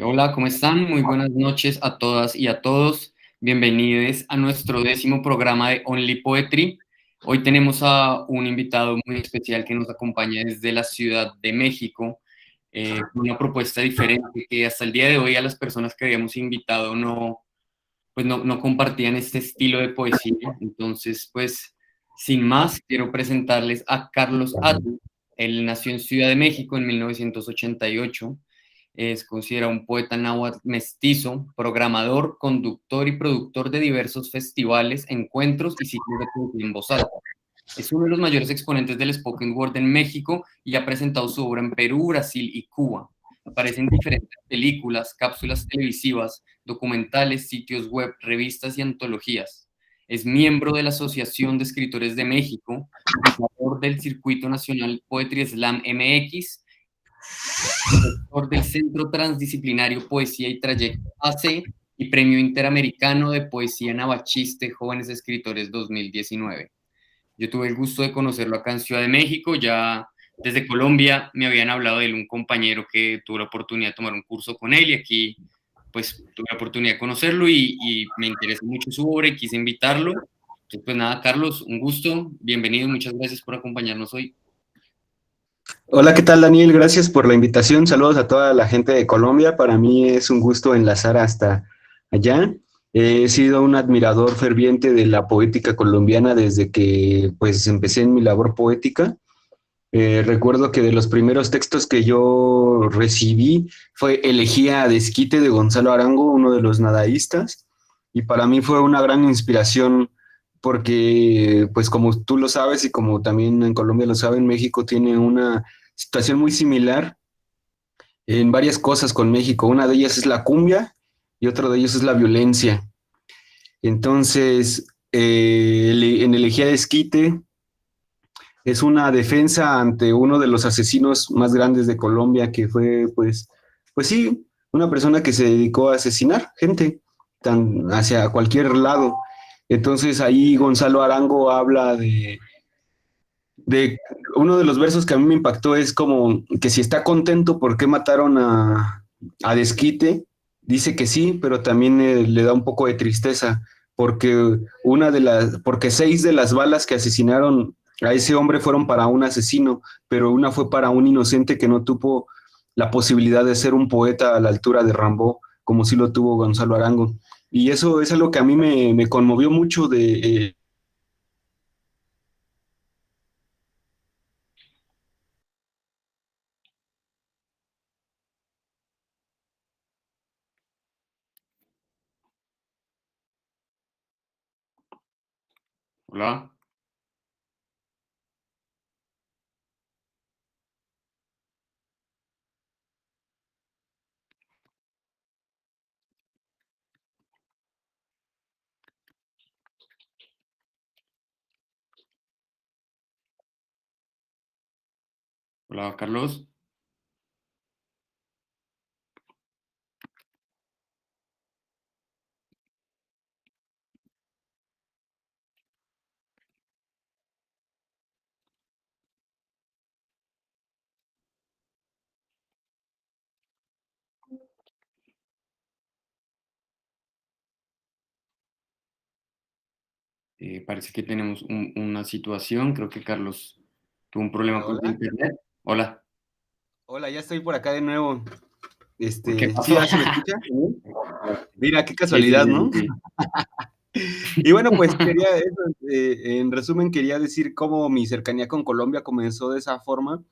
Hola, ¿cómo están? Muy buenas noches a todas y a todos. Bienvenidos a nuestro 10º programa de Only Poetry. Hoy tenemos a un invitado muy especial que nos acompaña desde la Ciudad de México, con una propuesta diferente que hasta el día de hoy a las personas que habíamos invitado no compartían este estilo de poesía. Entonces, pues, sin más, quiero presentarles a Carlos Atl. Él nació en Ciudad de México en 1988. Es considerado un poeta náhuatl mestizo, programador, conductor y productor de diversos festivales, encuentros y ciclos de poesía en voz alta. Es uno de los mayores exponentes del spoken word en México y ha presentado su obra en Perú, Brasil y Cuba. Aparece en diferentes películas, cápsulas televisivas, documentales, sitios web, revistas y antologías. Es miembro de la Asociación de Escritores de México, fundador del Circuito Nacional Poetry Slam MX, director del Centro Transdisciplinario Poesía y Trayecto AC y Premio Interamericano de Poesía Navachiste Jóvenes Escritores 2019. Yo tuve el gusto de conocerlo acá en Ciudad de México, ya desde Colombia me habían hablado de él un compañero que tuvo la oportunidad de tomar un curso con él y aquí pues tuve la oportunidad de conocerlo y me interesó mucho su obra y quise invitarlo. Entonces, pues nada, Carlos, un gusto, bienvenido, muchas gracias por acompañarnos hoy. Hola, ¿qué tal, Daniel? Gracias por la invitación. Saludos a toda la gente de Colombia. Para mí es un gusto enlazar hasta allá. He sido un admirador ferviente de la poética colombiana desde que pues empecé en mi labor poética. Recuerdo que de los primeros textos que yo recibí fue Elegía de Esquite de Gonzalo Arango, uno de los nadaístas, y para mí fue una gran inspiración porque, pues como tú lo sabes y como también en Colombia lo saben, México tiene una situación muy similar en varias cosas con México. Una de ellas es la cumbia y otra de ellas es la violencia. Entonces, en Elegía de Esquite es una defensa ante uno de los asesinos más grandes de Colombia, que fue, pues sí, una persona que se dedicó a asesinar gente hacia cualquier lado. Entonces ahí Gonzalo Arango habla de uno de los versos que a mí me impactó es como que si está contento, ¿por qué mataron a Desquite? Dice que sí, pero también le da un poco de tristeza, porque porque 6 de las balas que asesinaron a ese hombre fueron para un asesino, pero una fue para un inocente que no tuvo la posibilidad de ser un poeta a la altura de Rimbaud, como sí lo tuvo Gonzalo Arango. Y eso es algo que a mí me conmovió mucho Hola. Hola, Carlos. Parece que tenemos una situación, creo que Carlos tuvo un problema Hola, con su hola. internet. Hola, Hola, ya estoy por acá de nuevo. ¿qué Sí, pasó? ¿ahora se me escucha? Mira, qué Sí, sí, casualidad, sí, ¿no? sí, Y bueno, pues quería eso, en resumen, quería decir cómo mi cercanía con Colombia comenzó de esa forma.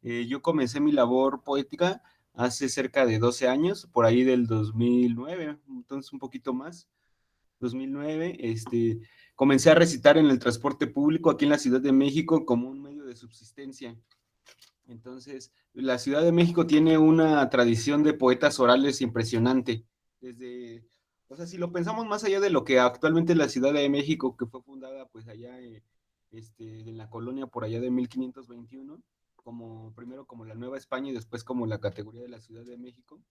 Yo comencé mi labor poética hace cerca de 12 años, por ahí del 2009, entonces un poquito más, 2009, comencé a recitar en el transporte público aquí en la Ciudad de México como un medio de subsistencia. Entonces, la Ciudad de México tiene una tradición de poetas orales impresionante. Desde, o sea, si lo pensamos más allá de lo que actualmente es la Ciudad de México, que fue fundada pues allá en la colonia por allá de 1521, como primero como la Nueva España y después como la categoría de la Ciudad de México.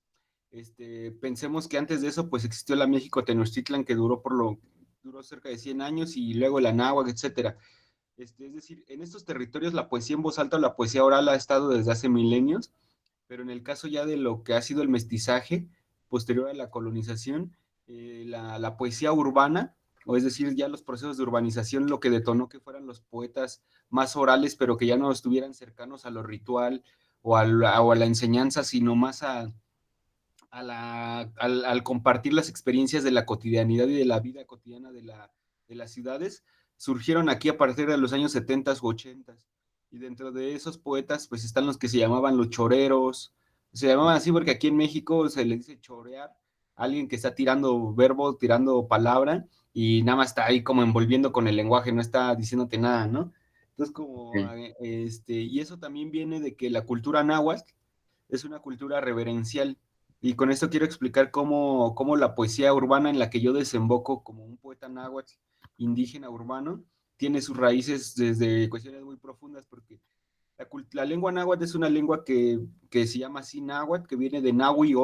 Pensemos que antes de eso pues existió la México Tenochtitlan que duró cerca de 100 años y luego la Náhuac, etcétera. Es decir, en estos territorios la poesía en voz alta o la poesía oral ha estado desde hace milenios pero en el caso ya de lo que ha sido el mestizaje posterior a la colonización, la poesía urbana, o es decir, ya los procesos de urbanización, lo que detonó que fueran los poetas más orales, pero que ya no estuvieran cercanos a lo ritual o a la enseñanza, sino más al compartir las experiencias de la cotidianidad y de la vida cotidiana de las ciudades, surgieron aquí a partir de los años 70 u 80. Y dentro de esos poetas, pues están los que se llamaban los choreros. Se llamaban así porque aquí en México se le dice chorear, alguien que está tirando verbo, tirando palabra, y nada más está ahí como envolviendo con el lenguaje, no está diciéndote nada, ¿no? Entonces, y eso también viene de que la cultura náhuatl es una cultura reverencial. Y con esto quiero explicar cómo la poesía urbana en la que yo desemboco como un poeta náhuatl indígena urbano tiene sus raíces desde cuestiones muy profundas, porque la lengua náhuatl es una lengua que se llama así náhuatl, que viene de nahui,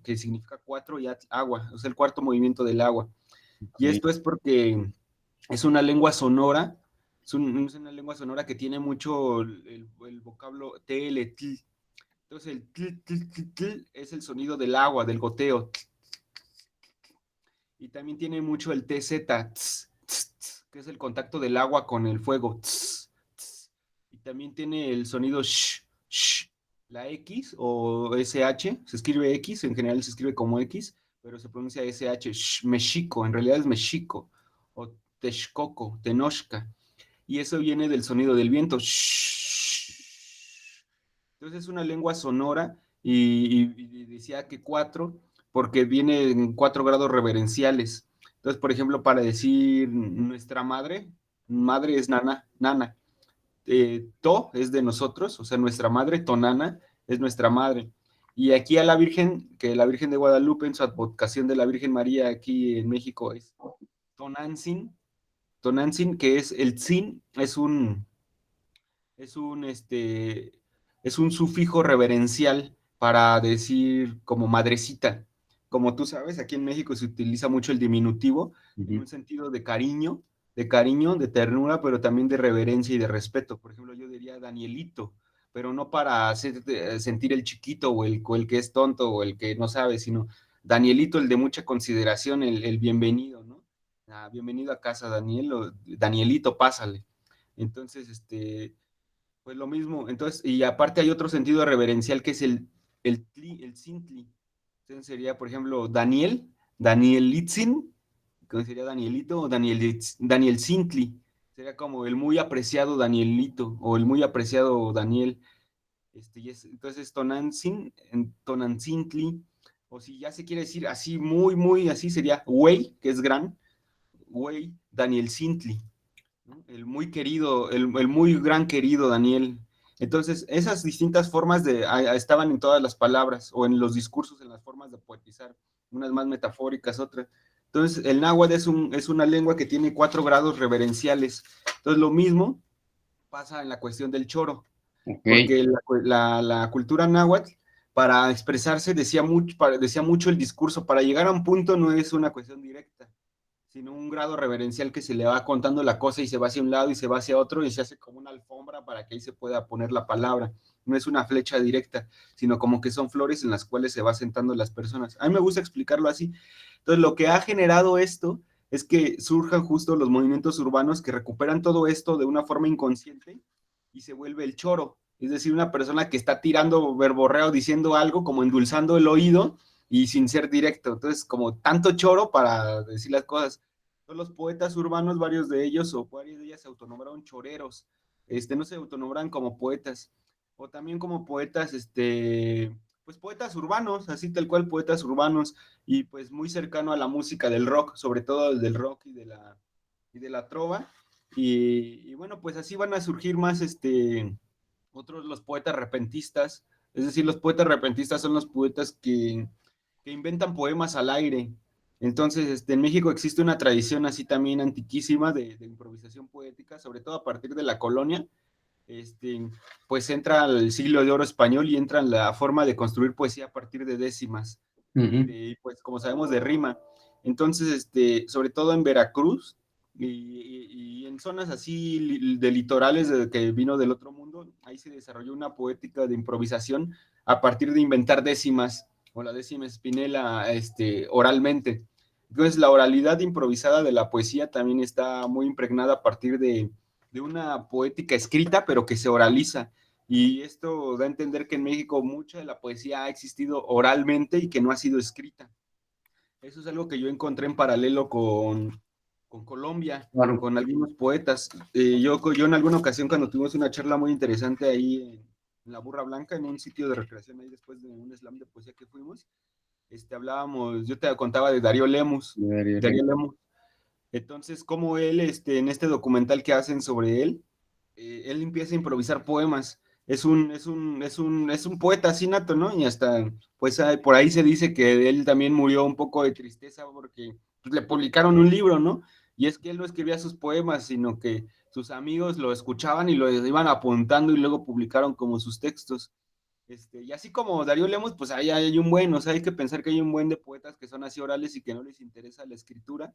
que significa cuatro, y agua, o sea, el cuarto movimiento del agua. Y Ok. esto es porque es una lengua sonora, es una lengua sonora que tiene mucho el vocablo tl, tl. Entonces el tl, tl, tl, tl es el sonido del agua, del goteo. Y también tiene mucho el tz, tz, tz, tz, que es el contacto del agua con el fuego. Tz, tz. Y también tiene el sonido sh, sh. La X o SH, se escribe X, en general se escribe como X, pero se pronuncia SH, sh, mexico, en realidad es mexico, o texcoco, tenochca. Y eso viene del sonido del viento. Shh. Entonces es una lengua sonora y decía que cuatro, porque viene en 4 grados reverenciales. Entonces, por ejemplo, para decir nuestra madre, madre es nana, nana. To es de nosotros, o sea, nuestra madre, tonana, es nuestra madre. Y aquí a la Virgen, que la Virgen de Guadalupe en su advocación de la Virgen María aquí en México es Tonantzin, Tonantzin, que es el tzin, es un, este, es un sufijo reverencial para decir como madrecita. Como tú sabes, aquí en México se utiliza mucho el diminutivo en Ujú. un sentido de cariño, de ternura, pero también de reverencia y de respeto. Por ejemplo, yo diría Danielito, pero no para hacer sentir el chiquito o el que es tonto o el que no sabe, sino Danielito, el de mucha consideración, el bienvenido, ¿no? Ah, bienvenido a casa, Daniel, o Danielito, pásale. Entonces, pues lo mismo, entonces, y aparte hay otro sentido reverencial que es el sintli. Entonces sería, por ejemplo, Danielitzin, que sería Danielito, o Daniel Sintli. Sería como el muy apreciado Danielito, o el muy apreciado Daniel. Entonces, Tonantzintli, o si ya se quiere decir así, muy, muy así, sería Güey, que es gran, Güey, Daniel Sintli, ¿no? El muy querido, el muy gran querido Daniel. Entonces, esas distintas formas estaban en todas las palabras o en los discursos, en las formas de poetizar, unas más metafóricas, otras. Entonces, el náhuatl es una lengua que tiene 4 grados reverenciales. Entonces, lo mismo pasa en la cuestión del choro, Ok. porque la cultura náhuatl, para expresarse, decía mucho el discurso. Para llegar a un punto no es una cuestión directa, sino un grado reverencial que se le va contando la cosa y se va hacia un lado y se va hacia otro y se hace como una alfombra para que ahí se pueda poner la palabra. No es una flecha directa, sino como que son flores en las cuales se va sentando las personas. A mí me gusta explicarlo así. Entonces, lo que ha generado esto es que surjan justo los movimientos urbanos que recuperan todo esto de una forma inconsciente y se vuelve el choro. Es decir, una persona que está tirando verborreo, diciendo algo, como endulzando el oído y sin ser directo. Entonces, como tanto choro para decir las cosas. Los poetas urbanos, varios de ellos o varias de ellas se autonombraron choreros, no se autonombran como poetas, o también como poetas, pues poetas urbanos, así tal cual poetas urbanos, y pues muy cercano a la música del rock, sobre todo del rock y de la trova, y bueno, pues así van a surgir más, otros los poetas repentistas, es decir, los poetas repentistas son los poetas que inventan poemas al aire. Entonces, en México existe una tradición así también antiquísima de improvisación poética, sobre todo a partir de la colonia. Pues entra el siglo de oro español y entra en la forma de construir poesía a partir de décimas Ujú. pues como sabemos, de rima. Entonces, sobre todo en Veracruz, y en zonas así de litorales que vino del otro mundo, ahí se desarrolló una poética de improvisación a partir de inventar décimas o la décima espinela oralmente. Entonces la oralidad improvisada de la poesía también está muy impregnada a partir de una poética escrita, pero que se oraliza. Y esto da a entender que en México mucha de la poesía ha existido oralmente y que no ha sido escrita. Eso es algo que yo encontré en paralelo con Colombia, Claro. con algunos poetas. Yo en alguna ocasión cuando tuvimos una charla muy interesante ahí en La Burra Blanca, en un sitio de recreación ahí después de un slam de poesía que fuimos, hablábamos, yo te contaba de Darío Lemus, Darío Lemus. Entonces, como él, en este documental que hacen sobre él empieza a improvisar poemas. Es un poeta así nato, ¿no? Y hasta, pues por ahí se dice que él también murió un poco de tristeza porque pues, le publicaron un libro, ¿no? Y es que él no escribía sus poemas, sino que sus amigos lo escuchaban y lo iban apuntando y luego publicaron como sus textos. Y así como Darío Lemos, pues ahí hay un buen, o sea, hay que pensar que hay un buen de poetas que son así orales y que no les interesa la escritura,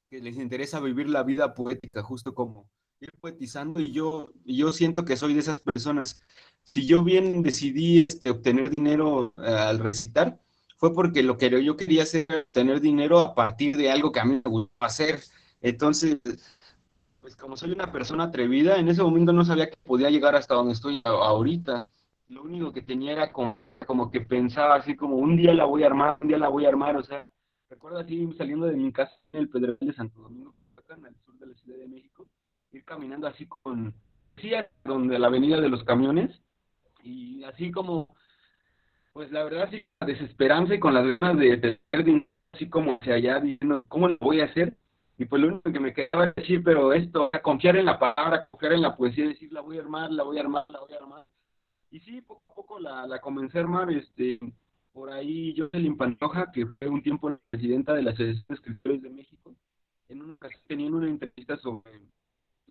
que les interesa vivir la vida poética, justo como ir poetizando, y yo siento que soy de esas personas. Si yo bien decidí obtener dinero al recitar, fue porque lo que yo quería hacer era obtener dinero a partir de algo que a mí me gustaba hacer. Entonces, pues como soy una persona atrevida, en ese momento no sabía que podía llegar hasta donde estoy ahorita. Lo único que tenía era como que pensaba así como un día la voy a armar, un día la voy a armar, o sea, recuerdo así saliendo de mi casa en el Pedregal de Santo Domingo, acá en el sur de la Ciudad de México, ir caminando así sí, donde la avenida de los camiones, y así como, pues la verdad sí, la desesperanza y con las ganas de tener dinero, así como hacia allá, diciendo, ¿cómo lo voy a hacer? Y pues lo único que me quedaba es decir, pero esto, confiar en la palabra, confiar en la poesía, decir, la voy a armar, la voy a armar, la voy a armar. Y sí, poco a poco la comencé a armar, por ahí Jocelyn Pantoja, que fue un tiempo la presidenta de la Asociación de Escritores de México, en una ocasión tenían una entrevista sobre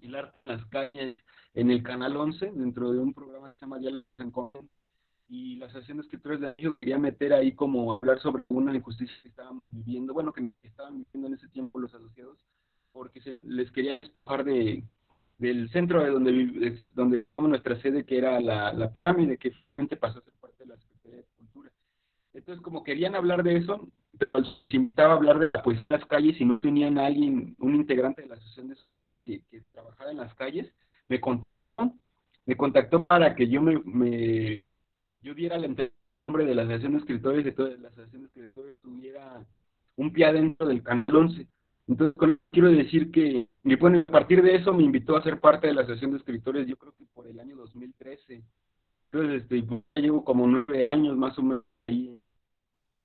el arte en las calles en el Canal 11, dentro de un programa que se llama Diálogos en Común, y la Asociación de Escritores de México quería meter ahí como hablar sobre una injusticia que estaban viviendo, bueno, que estaban viviendo en ese tiempo los asociados, porque se les quería despojar del centro donde estaba nuestra sede, que era la pirámide, que finalmente pasó a ser parte de la Secretaría de Cultura. Entonces, como querían hablar de eso, pero se invitaba a hablar de la poesía en las calles y no tenían a alguien, un integrante de la asociación que trabajara en las calles, me contactó, me contactó para que yo diera el nombre de la Asociación de Escritores, de toda la Asociación de Escritores tuviera un pie adentro del Canal 11. Entonces, quiero decir que, y bueno, a partir de eso me invitó a ser parte de la Asociación de Escritores, yo creo que por el año 2013. Entonces, pues, ya llevo como 9 años más o menos ahí,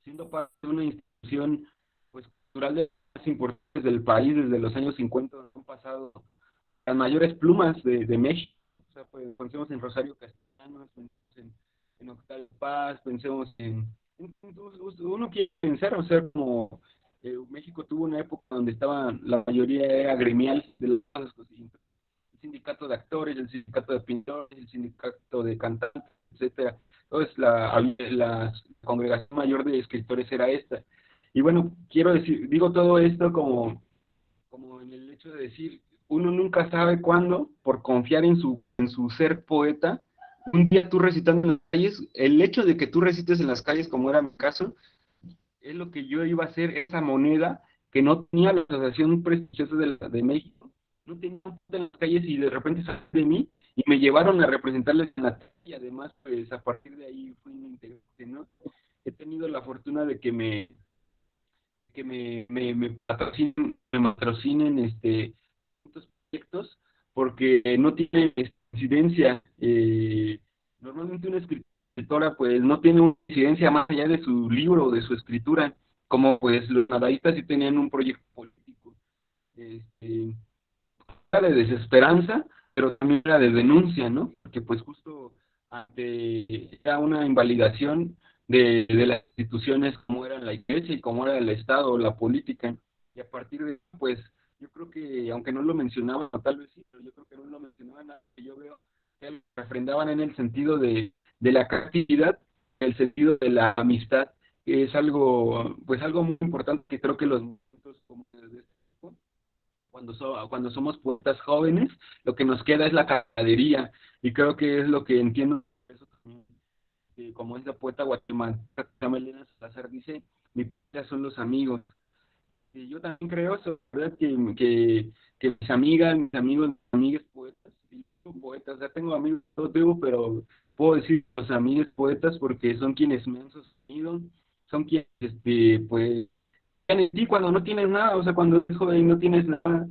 siendo parte de una institución pues, cultural de las más importantes del país desde los años 50, donde han pasado las mayores plumas de México. O sea, pues, pensemos en Rosario Castellanos, pensemos en Octavio Paz, pensemos uno quiere pensar, o sea, como México tuvo una época donde estaban, la mayoría era gremial de las cosas, el sindicato de actores, el sindicato de pintores, el sindicato de cantantes, etcétera. Entonces la congregación mayor de escritores era esta. Y bueno, quiero decir, digo todo esto como en el hecho de decir, uno nunca sabe cuándo, por confiar en su ser poeta, un día tú recitando en las calles, el hecho de que tú recites en las calles, como era mi caso, es lo que yo iba a hacer, esa moneda que no tenía la Asociación Prestigiosa de México, no tenía en las calles y de repente salió de mí y me llevaron a representarles en la calle, y además, pues a partir de ahí fui un integrante, ¿no? He tenido la fortuna de que me patrocinen estos proyectos porque no tienen incidencia. Normalmente una escritora pues no tiene una incidencia más allá de su libro o de su escritura, como pues los nadaístas sí tenían un proyecto político. Este, Era de desesperanza, pero también era de denuncia, ¿no? Porque pues justo era una invalidación de las instituciones como era la iglesia y como era el Estado o la política. Y a partir de eso, pues yo creo que, aunque no lo mencionaban, o tal vez sí, pero yo creo que no lo mencionaban, que yo veo que lo refrendaban en el sentido de la creatividad, el sentido de la amistad, que es algo, pues algo muy importante que creo que los movimientos como de este tipo cuando somos poetas jóvenes, lo que nos queda es la camaradería, y creo que es lo que entiendo eso también, como es la poeta guatemalteca Elena Salazar dice, mi poeta son los amigos. Y yo también creo eso, ¿verdad? Que mis amigas, mis amigos, mis amigas poetas, y yo poetas, o sea, tengo amigos, todo tengo, pero puedo decir los amigos poetas porque son quienes me han sostenido, son quienes, pues, están en ti cuando no tienes nada, o sea, cuando eres joven y no tienes nada,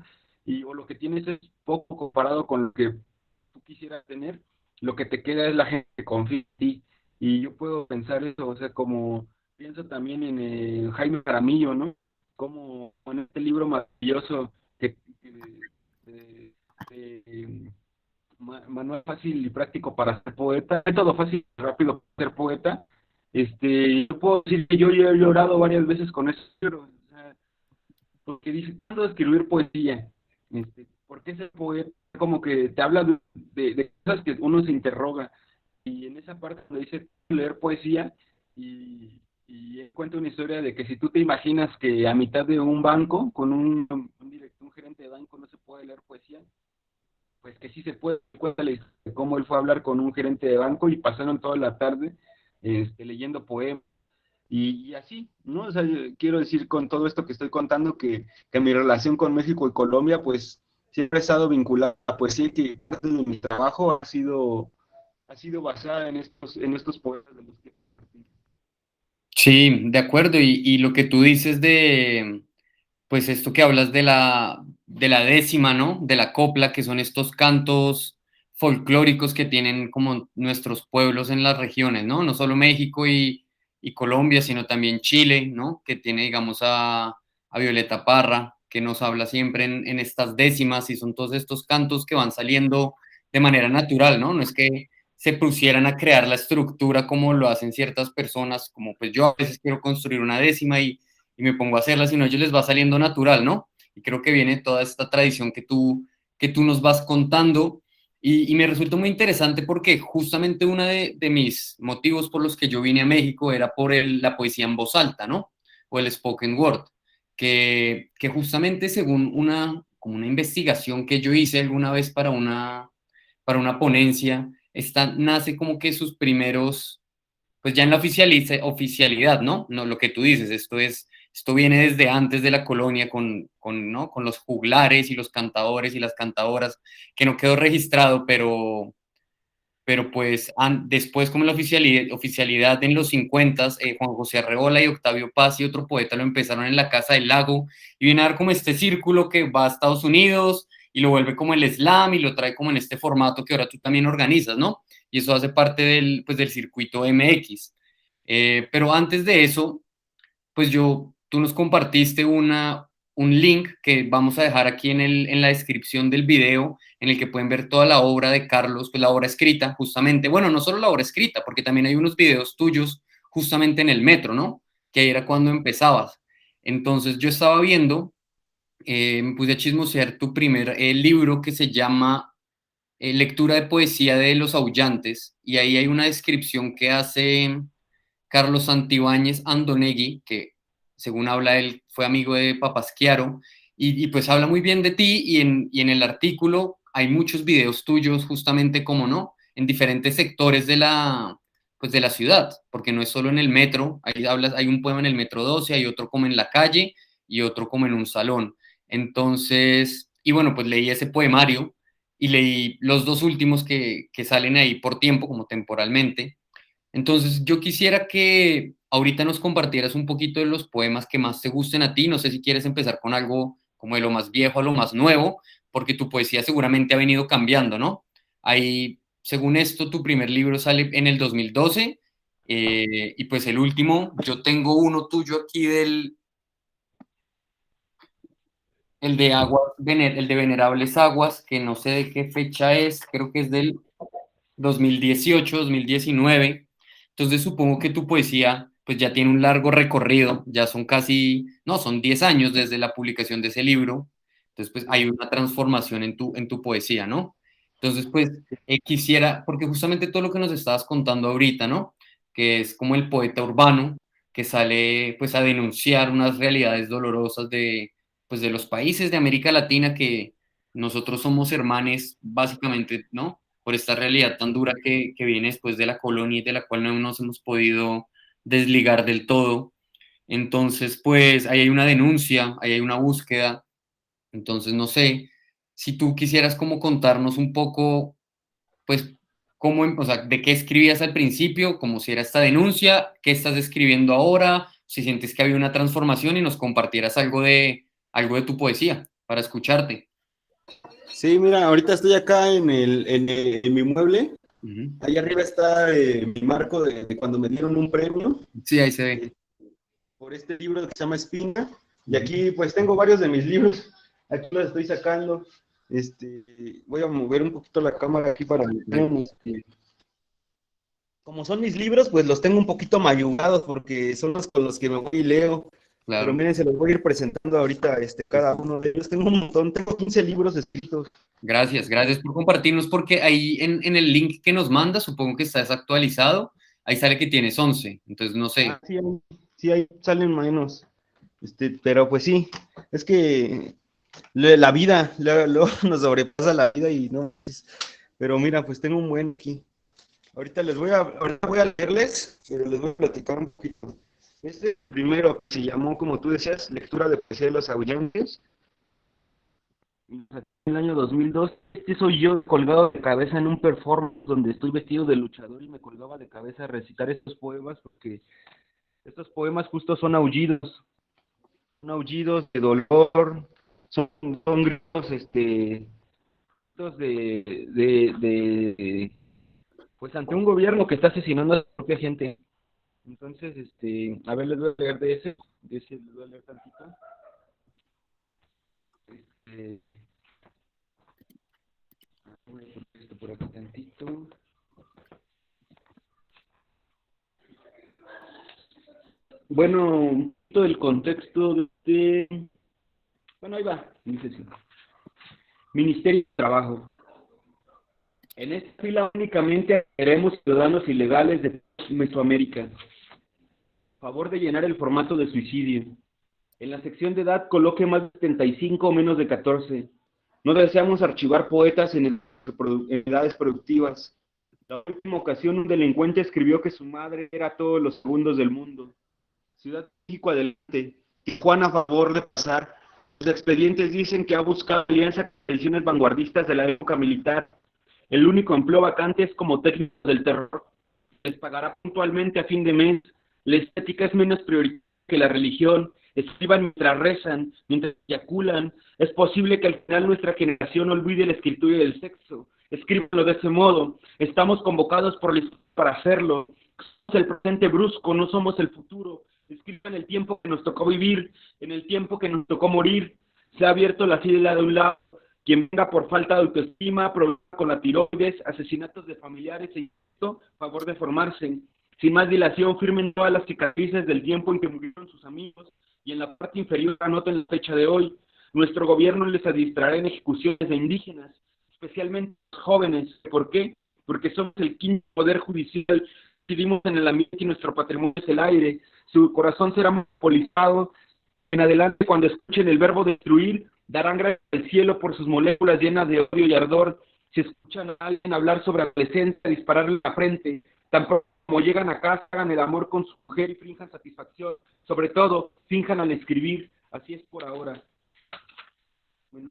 o lo que tienes es poco comparado con lo que tú quisieras tener, lo que te queda es la gente que confía en ti. Y yo puedo pensar eso, o sea, como pienso también en Jaime Jaramillo, ¿no? Como en este libro maravilloso de- de Manual fácil y práctico para ser poeta, método fácil y rápido para ser poeta. Yo puedo decir que yo ya he llorado varias veces con ese libro, o sea, porque dice, ¿cuándo escribir poesía? Porque ese poeta como que te habla de cosas que uno se interroga, y en esa parte donde dice leer poesía, y cuenta una historia de que si tú te imaginas que a mitad de un banco, con un gerente de banco no se puede leer poesía, pues que sí se puede. Cuenta la historia de cómo él fue a hablar con un gerente de banco y pasaron toda la tarde leyendo poemas y así, ¿no? O sea, yo quiero decir con todo esto que estoy contando que mi relación con México y Colombia, pues siempre ha estado vinculada a la poesía, que parte de mi trabajo ha sido basada en estos poetas de los que... Sí, de acuerdo. Y lo que tú dices de, pues esto que hablas de la décima, ¿no? De la copla, que son estos cantos folclóricos que tienen como nuestros pueblos en las regiones, ¿no? No solo México y Colombia, sino también Chile, ¿no? Que tiene, digamos, a Violeta Parra, que nos habla siempre en estas décimas, y son todos estos cantos que van saliendo de manera natural, ¿no? No es que se pusieran a crear la estructura como lo hacen ciertas personas, como pues yo a veces quiero construir una décima y me pongo a hacerla, sino a ellos les va saliendo natural, ¿no? Y creo que viene toda esta tradición que tú nos vas contando, y me resulta muy interesante porque justamente uno de mis motivos por los que yo vine a México era por la poesía en voz alta, ¿no? O el spoken word, que justamente según como una investigación que yo hice alguna vez para una ponencia, nace como que sus primeros, pues ya en la oficialidad, ¿no? No, lo que tú dices, esto viene desde antes de la colonia ¿no? Con los juglares y los cantadores y las cantadoras, que no quedó registrado, pero pues después como la oficialidad en los 50, Juan José Arreola y Octavio Paz y otro poeta lo empezaron en la Casa del Lago, y viene a dar como este círculo que va a Estados Unidos y lo vuelve como el slam y lo trae como en este formato que ahora tú también organizas, ¿no? Y eso hace parte pues, del circuito MX. Pero antes de eso, pues tú nos compartiste un link que vamos a dejar aquí en la descripción del video, en el que pueden ver toda la obra de Carlos, pues la obra escrita, justamente, bueno, no solo la obra escrita, porque también hay unos videos tuyos justamente en el metro, ¿no? Que ahí era cuando empezabas. Entonces yo estaba viendo, me puse a chismosear tu primer libro que se llama Lectura de Poesía de los Aullantes, y ahí hay una descripción que hace Carlos Santibáñez Andonegui, que según habla él, fue amigo de Papasquiaro, pues habla muy bien de ti, y en el artículo hay muchos videos tuyos justamente como no, en diferentes sectores pues de la ciudad, porque no es solo en el metro, hay un poema en el metro 12, hay otro como en la calle y otro como en un salón. Entonces, y bueno, pues leí ese poemario y leí los dos últimos que salen ahí por tiempo, como temporalmente. Entonces, yo quisiera que ahorita nos compartieras un poquito de los poemas que más te gusten a ti. No sé si quieres empezar con algo como de lo más viejo a lo más nuevo, porque tu poesía seguramente ha venido cambiando, ¿no? Ahí, según esto, tu primer libro sale en el 2012, y pues el último, yo tengo uno tuyo aquí el de Venerables Aguas, que no sé de qué fecha es, creo que es del 2018, 2019. Entonces supongo que tu poesía pues ya tiene un largo recorrido, ya son casi, no, son 10 años desde la publicación de ese libro. Entonces pues hay una transformación en tu poesía, ¿no? Entonces pues quisiera, porque justamente todo lo que nos estabas contando ahorita, ¿no? Que es como el poeta urbano que sale pues a denunciar unas realidades dolorosas pues de los países de América Latina que nosotros somos hermanes básicamente, ¿no? Por esta realidad tan dura que viene después de la colonia y de la cual no nos hemos podido desligar del todo. Entonces, pues ahí hay una denuncia, ahí hay una búsqueda. Entonces, no sé si tú quisieras como contarnos un poco, pues, cómo, o sea, de qué escribías al principio, como si era esta denuncia, qué estás escribiendo ahora, si sientes que había una transformación y nos compartieras algo de tu poesía para escucharte. Sí, mira, ahorita estoy acá en mi mueble. Ujú. Ahí arriba está mi marco de cuando me dieron un premio Sí, ahí se ve. por este libro que se llama Espina. Y Ujú. aquí pues tengo varios de mis libros. Aquí los estoy sacando. Voy a mover un poquito la cámara aquí para que vean, como son mis libros, pues los tengo un poquito mayugados porque son los con los que me voy y leo. Pero Claro. miren, se los voy a ir presentando ahorita cada uno de ellos. Tengo un montón, tengo 15 libros escritos. Gracias, gracias por compartirnos, porque ahí en el link que nos manda, supongo que está desactualizado, ahí sale que tienes 11, entonces no sé. Ah, sí, sí, ahí salen menos. Pero pues sí, es que la vida, luego nos sobrepasa la vida y no. Pero mira, pues tengo un buen aquí. Ahorita voy a leerles, pero les voy a platicar un poquito. Este primero se llamó, como tú decías, Lectura de Poesía de los Aullantes. En el año 2002, este soy yo colgado de cabeza en un performance donde estoy vestido de luchador y me colgaba de cabeza a recitar estos poemas porque estos poemas justo son aullidos de dolor, son gritos, gritos pues ante un gobierno que está asesinando a su propia gente. Entonces, a ver, les voy a leer de ese les voy a leer tantito. Este, voy a poner esto por aquí tantito. Bueno, todo el contexto bueno, ahí va, dice así. Ministerio de Trabajo. En esta fila únicamente queremos ciudadanos ilegales de Mesoamérica. Favor de llenar el formato de suicidio. En la sección de edad coloque más de 75 o menos de 14. No deseamos archivar poetas en edades productivas. La última ocasión un delincuente escribió que su madre era todos los segundos del mundo. Ciudad de México adelante. Tijuana a favor de pasar. Los expedientes dicen que ha buscado alianza con tensiones vanguardistas de la época militar. El único empleo vacante es como técnico del terror. Les pagará puntualmente a fin de mes. La estética es menos prioritaria que la religión. Escriban mientras rezan, mientras eyaculan. Es posible que al final nuestra generación olvide la escritura y el sexo. Escríbanlo de ese modo. Estamos convocados para hacerlo. Somos el presente brusco, no somos el futuro. Escriban el tiempo que nos tocó vivir, en el tiempo que nos tocó morir. Se ha abierto la fila de un lado. Quien venga por falta de autoestima, problemas con la tiroides, asesinatos de familiares e favor de formarse. Sin más dilación, firmen todas las cicatrices del tiempo en que murieron sus amigos y en la parte inferior anoten la fecha de hoy. Nuestro gobierno les adistrará en ejecuciones de indígenas, especialmente los jóvenes. ¿Por qué? Porque somos el quinto poder judicial, vivimos en el ambiente y nuestro patrimonio es el aire. Su corazón será monopolizado. En adelante, cuando escuchen el verbo destruir, darán gracias al cielo por sus moléculas llenas de odio y ardor. Si escuchan a alguien hablar sobre adolescencia, dispararle en la frente, tan pronto como llegan a casa, hagan el amor con su mujer y finjan satisfacción. Sobre todo, finjan al escribir. Así es por ahora. Bueno,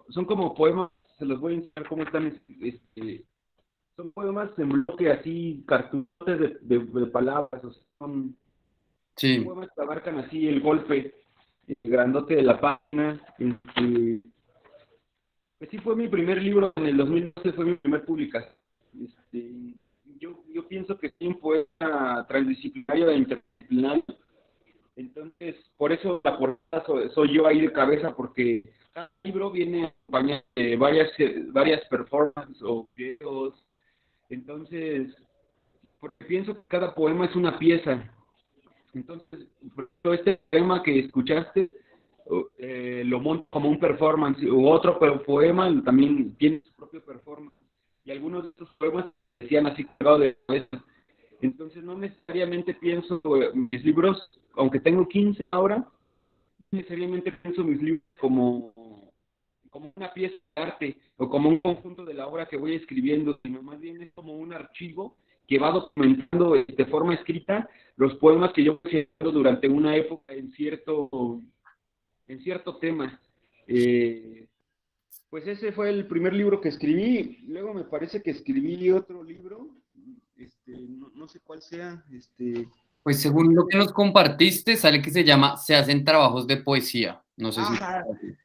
son como poemas, se los voy a enseñar cómo están. Son poemas en bloque así, cartones de palabras, o sea, son Sí, poemas que abarcan así el golpe grandote de la página. Pues sí, fue mi primer libro en el 2012, fue mi primer publicación. Este, yo pienso que soy un poeta transdisciplinario e interdisciplinario, entonces por eso la portada soy yo ahí de cabeza, porque cada libro viene acompañado de varias performances o videos, entonces porque pienso que cada poema es una pieza. Entonces, por ejemplo, este tema que escuchaste lo monto como un performance, u otro poema también tiene su propio performance. Y algunos de estos poemas decían así cargado de cabeza. Entonces, no necesariamente pienso mis libros, aunque tengo 15 ahora, necesariamente pienso mis libros como una pieza de arte o como un conjunto de la obra que voy escribiendo, sino más bien es como un archivo que va documentando de forma escrita los poemas que yo he escrito durante una época en cierto tema. Pues ese fue el primer libro que escribí. Luego me parece que escribí otro libro, no sé cuál sea. Pues según lo que nos compartiste, sale que se llama Se hacen trabajos de poesía. No sé si... Ajá,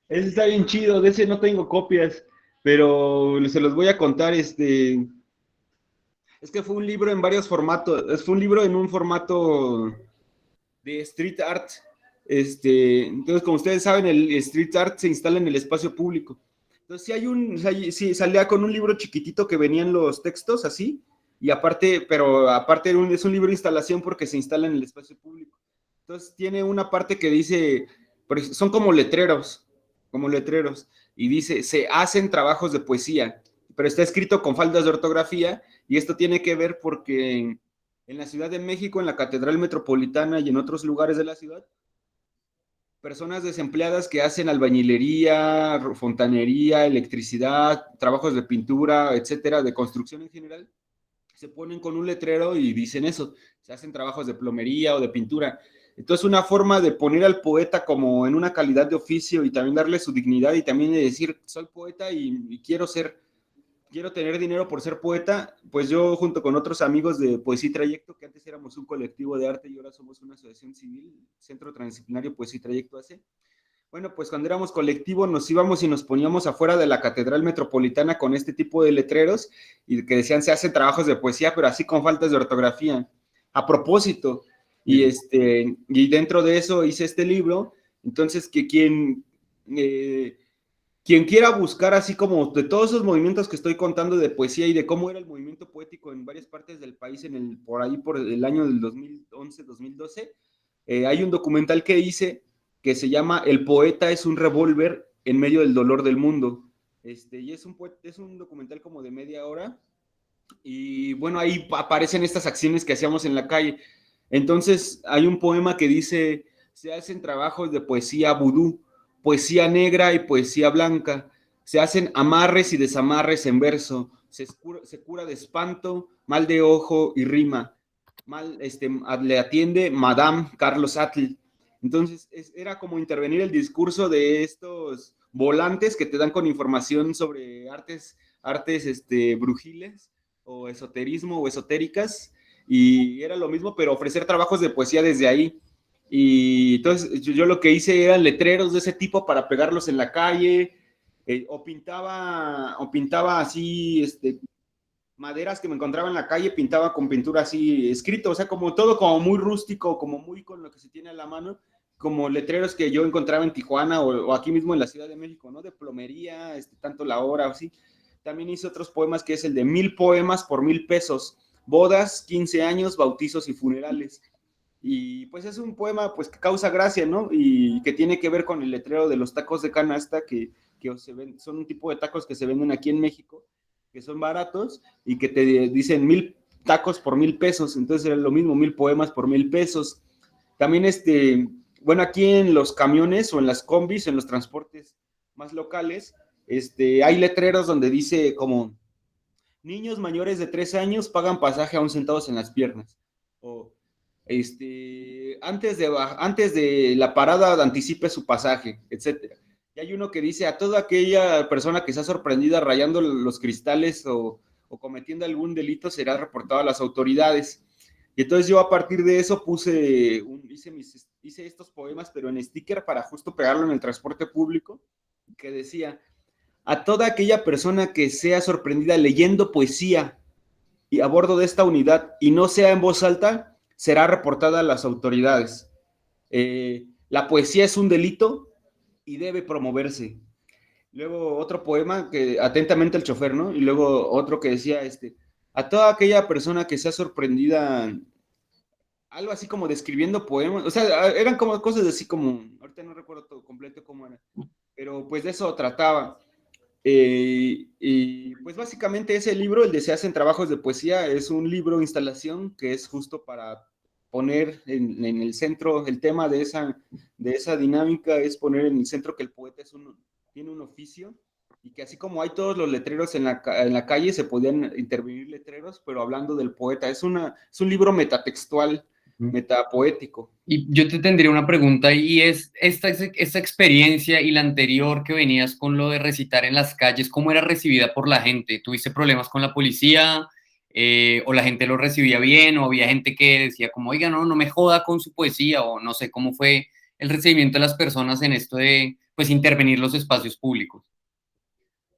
ese está bien chido, de ese no tengo copias, pero se los voy a contar. Es que fue un libro en varios formatos. Fue un libro en un formato de street art. Entonces, como ustedes saben, el street art se instala en el espacio público. Entonces, sí salía con un libro chiquitito que venían los textos así, y aparte, pero aparte es un libro de instalación porque se instala en el espacio público. Entonces, tiene una parte que dice, son como letreros, y dice, se hacen trabajos de poesía, pero está escrito con faltas de ortografía, y esto tiene que ver porque en la Ciudad de México, en la Catedral Metropolitana y en otros lugares de la ciudad, personas desempleadas que hacen albañilería, fontanería, electricidad, trabajos de pintura, etcétera, de construcción en general, se ponen con un letrero y dicen eso, se hacen trabajos de plomería o de pintura. Entonces, una forma de poner al poeta como en una calidad de oficio y también darle su dignidad y también de decir, soy poeta y quiero tener dinero por ser poeta, pues yo junto con otros amigos de Poesía y Trayecto, que antes éramos un colectivo de arte y ahora somos una asociación civil, Centro Transdisciplinario Poesía y Trayecto hace. Bueno, pues cuando éramos colectivo nos íbamos y nos poníamos afuera de la Catedral Metropolitana con este tipo de letreros y que decían se hacen trabajos de poesía, pero así con faltas de ortografía. A propósito, y dentro de eso hice este libro, entonces que quien quiera buscar así como de todos esos movimientos que estoy contando de poesía y de cómo era el movimiento poético en varias partes del país por ahí por el año del 2011-2012, hay un documental que hice que se llama El poeta es un revólver en medio del dolor del mundo. Y es un documental como de media hora y bueno, ahí aparecen estas acciones que hacíamos en la calle. Entonces hay un poema que dice, se hacen trabajos de poesía vudú, poesía negra y poesía blanca, se hacen amarres y desamarres en verso, se cura de espanto, mal de ojo y rima, le atiende Madame Carlos Atl. Entonces era como intervenir el discurso de estos volantes que te dan con información sobre artes brujiles o esoterismo o esotéricas, y era lo mismo, pero ofrecer trabajos de poesía desde ahí. Y entonces yo lo que hice eran letreros de ese tipo para pegarlos en la calle, o pintaba así, maderas que me encontraba en la calle, pintaba con pintura así escrito, o sea, como todo como muy rústico, como muy con lo que se tiene a la mano, como letreros que yo encontraba en Tijuana o aquí mismo en la Ciudad de México, ¿no? De plomería, tanto la hora o así. También hice otros poemas que es el de 1000 poemas por 1000 pesos, bodas, 15 años, bautizos y funerales. Y pues es un poema pues que causa gracia, ¿no? Y que tiene que ver con el letrero de los tacos de canasta que son un tipo de tacos que se venden aquí en México, que son baratos y que te dicen 1000 tacos por 1000 pesos. Entonces era lo mismo, 1000 poemas por 1000 pesos. También bueno, aquí en los camiones o en las combis, en los transportes más locales, hay letreros donde dice como niños mayores de 3 años pagan pasaje a 1 centavo en las piernas. O antes de la parada anticipe su pasaje, etcétera. Y hay uno que dice a toda aquella persona que sea sorprendida rayando los cristales o cometiendo algún delito será reportado a las autoridades. Y entonces yo a partir de eso hice estos poemas, pero en sticker para justo pegarlo en el transporte público, que decía, a toda aquella persona que sea sorprendida leyendo poesía y a bordo de esta unidad y no sea en voz alta, será reportada a las autoridades. La poesía es un delito y debe promoverse. Luego otro poema que atentamente el chofer, ¿no? Y luego otro que decía, a toda aquella persona que sea sorprendida, algo así como describiendo poemas, o sea, eran como cosas así como, ahorita no recuerdo todo completo cómo era, pero pues de eso trataba. Y pues básicamente ese libro, el de Se hacen trabajos de poesía, es un libro instalación que es justo para poner en el centro, el tema de esa dinámica es poner en el centro que el poeta tiene un oficio y que así como hay todos los letreros en la calle, se podían intervenir letreros, pero hablando del poeta. Es un libro metatextual, metapoético. Y yo te tendría una pregunta y es esta experiencia y la anterior que venías con lo de recitar en las calles, ¿cómo era recibida por la gente? ¿Tuviste problemas con la policía? ¿O la gente lo recibía bien? ¿O había gente que decía como, oiga, no me joda con su poesía? O no sé, ¿cómo fue el recibimiento de las personas en esto de, pues, intervenir los espacios públicos?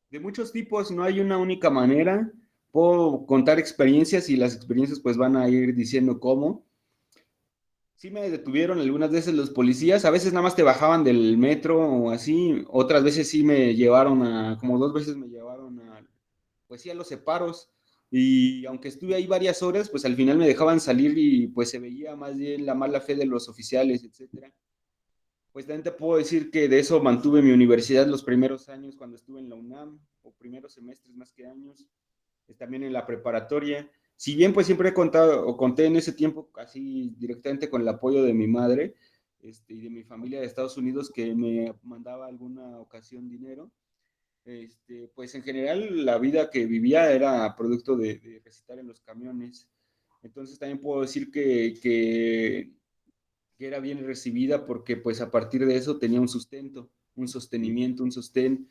De muchos tipos, no hay una única manera. Puedo contar experiencias y las experiencias pues van a ir diciendo cómo. Sí me detuvieron algunas veces los policías, a veces nada más te bajaban del metro o así, otras veces sí me llevaron como 2 veces me llevaron pues sí, a los separos, y aunque estuve ahí varias horas, pues al final me dejaban salir y pues se veía más bien la mala fe de los oficiales, etcétera. Pues también te puedo decir que de eso mantuve mi universidad los primeros años cuando estuve en la UNAM, o primeros semestres más que años, también en la preparatoria. Si bien pues siempre he contado o conté en ese tiempo así directamente con el apoyo de mi madre y de mi familia de Estados Unidos que me mandaba alguna ocasión dinero, pues en general la vida que vivía era producto de recitar en los camiones. Entonces también puedo decir que era bien recibida porque pues a partir de eso tenía un sustento, un sostenimiento, un sostén.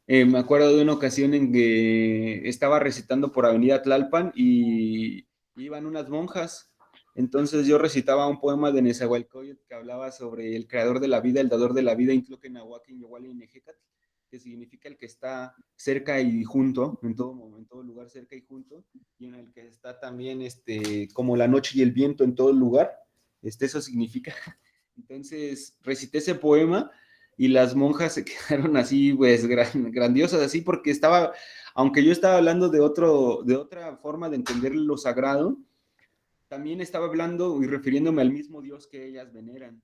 Me acuerdo de una ocasión en que estaba recitando por Avenida Tlalpan y iban unas monjas. Entonces yo recitaba un poema de Nezahualcóyotl que hablaba sobre el creador de la vida, el dador de la vida, Intloquenahuaquin Yowali Nejecatl, que significa el que está cerca y junto, en todo lugar cerca y junto, y en el que está también como la noche y el viento en todo lugar. Eso significa. Entonces recité ese poema y las monjas se quedaron así, pues, grandiosas, así, porque aunque yo estaba hablando de otra forma de entender lo sagrado, también estaba hablando y refiriéndome al mismo Dios que ellas veneran.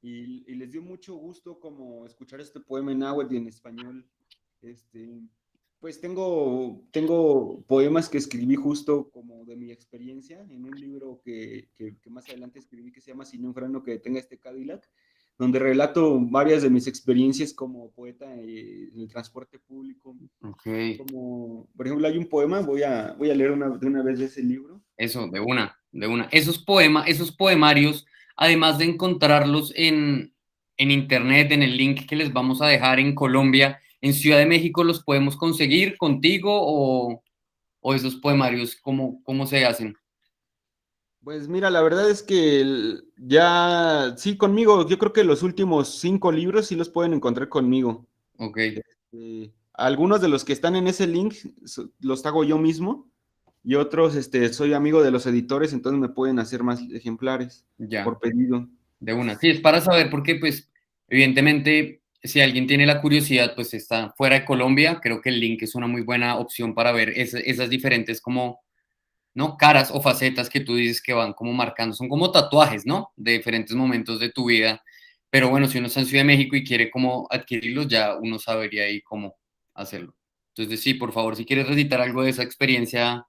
Y les dio mucho gusto como escuchar este poema en náhuatl y en español. Este, pues tengo poemas que escribí justo como de mi experiencia en un libro que más adelante escribí que se llama Sin un freno que detenga este Cadillac, donde relato varias de mis experiencias como poeta en el transporte público. Ok. Como, por ejemplo, hay un poema, voy a leer de una vez de ese libro. Eso, de una, de una. Esos poemarios, además de encontrarlos en internet, en el link que les vamos a dejar en Colombia, en Ciudad de México, ¿los podemos conseguir contigo o esos poemarios, cómo se hacen? Pues mira, la verdad es que ya, sí, conmigo, yo creo que los últimos 5 libros sí los pueden encontrar conmigo. Ok, Algunos de los que están en ese link los hago yo mismo y otros, soy amigo de los editores, entonces me pueden hacer más ejemplares ya, por pedido. de una. Sí, es para saber porque, pues, evidentemente, si alguien tiene la curiosidad, pues está fuera de Colombia, creo que el link es una muy buena opción para ver esas diferentes como ¿no? Caras o facetas que tú dices que van como marcando, son como tatuajes, ¿no? De diferentes momentos de tu vida. Pero bueno, si uno está en Ciudad de México y quiere como adquirirlos, ya uno sabería ahí cómo hacerlo. Entonces, sí, por favor, si quieres recitar algo de esa experiencia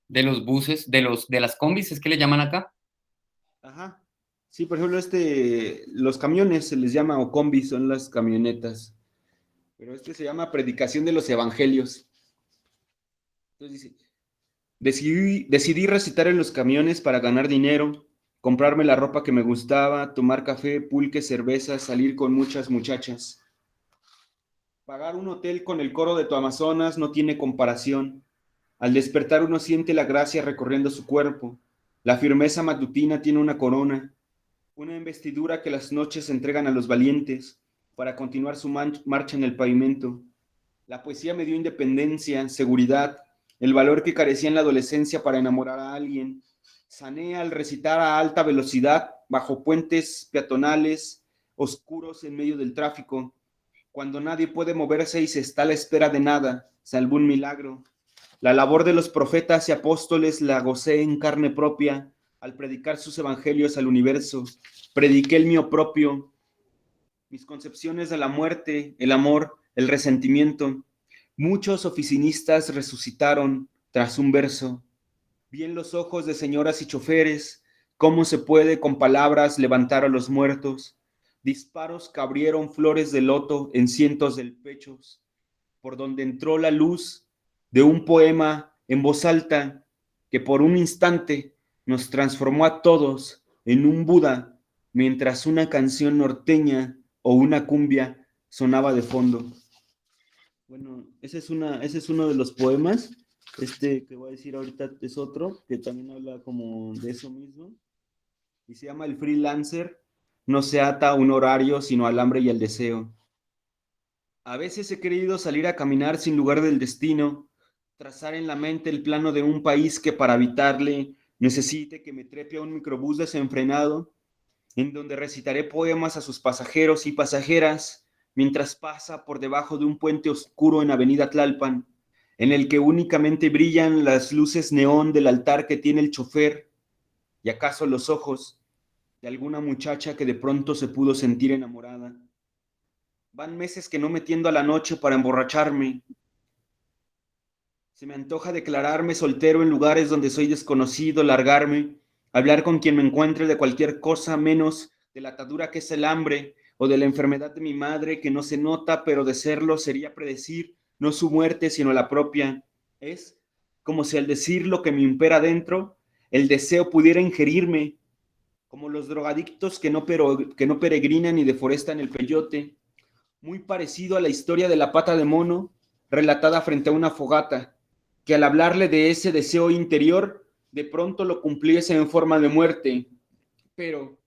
de los buses, de las combis, ¿es que le llaman acá? Ajá. Sí, por ejemplo, los camiones se les llama o combis, son las camionetas, pero se llama Predicación de los Evangelios. Entonces dice, decidí recitar en los camiones para ganar dinero, comprarme la ropa que me gustaba, tomar café, pulque, cerveza, salir con muchas muchachas. Pagar un hotel con el coro de tu Amazonas no tiene comparación. Al despertar uno siente la gracia recorriendo su cuerpo. La firmeza matutina tiene una corona, una investidura que las noches entregan a los valientes para continuar su marcha en el pavimento. La poesía me dio independencia, seguridad, el valor que carecía en la adolescencia para enamorar a alguien. Sané al recitar a alta velocidad, bajo puentes peatonales, oscuros en medio del tráfico, cuando nadie puede moverse y se está a la espera de nada, salvo un milagro. La labor de los profetas y apóstoles la gocé en carne propia al predicar sus evangelios al universo. Prediqué el mío propio, mis concepciones de la muerte, el amor, el resentimiento. Muchos oficinistas resucitaron tras un verso. Vi en los ojos de señoras y choferes ¿Cómo se puede con palabras levantar a los muertos? Disparos que abrieron flores de loto en cientos de pechos, por donde entró la luz de un poema en voz alta que por un instante nos transformó a todos en un Buda, mientras una canción norteña o una cumbia sonaba de fondo. Bueno, ese es uno de los poemas. Este que voy a decir ahorita es otro, que también habla como de eso mismo. Y se llama El freelancer. No se ata a un horario, sino al hambre y al deseo. A veces he querido salir a caminar sin lugar del destino, trazar en la mente el plano de un país que para habitarle necesite que me trepe a un microbús desenfrenado, en donde recitaré poemas a sus pasajeros y pasajeras, mientras pasa por debajo de un puente oscuro en Avenida Tlalpan, en el que únicamente brillan las luces neón del altar que tiene el chofer, y acaso los ojos de alguna muchacha que de pronto se pudo sentir enamorada. Van meses que no me tiendo a la noche para emborracharme. Se me antoja declararme soltero en lugares donde soy desconocido, largarme, hablar con quien me encuentre de cualquier cosa menos de la atadura que es el hambre o de la enfermedad de mi madre que no se nota, pero de serlo sería predecir no su muerte, sino la propia. Es como si al decir lo que me impera dentro, el deseo pudiera ingerirme, como los drogadictos que no peregrinan y deforestan el peyote, muy parecido a la historia de la pata de mono, relatada frente a una fogata, que al hablarle de ese deseo interior, de pronto lo cumpliese en forma de muerte. Pero,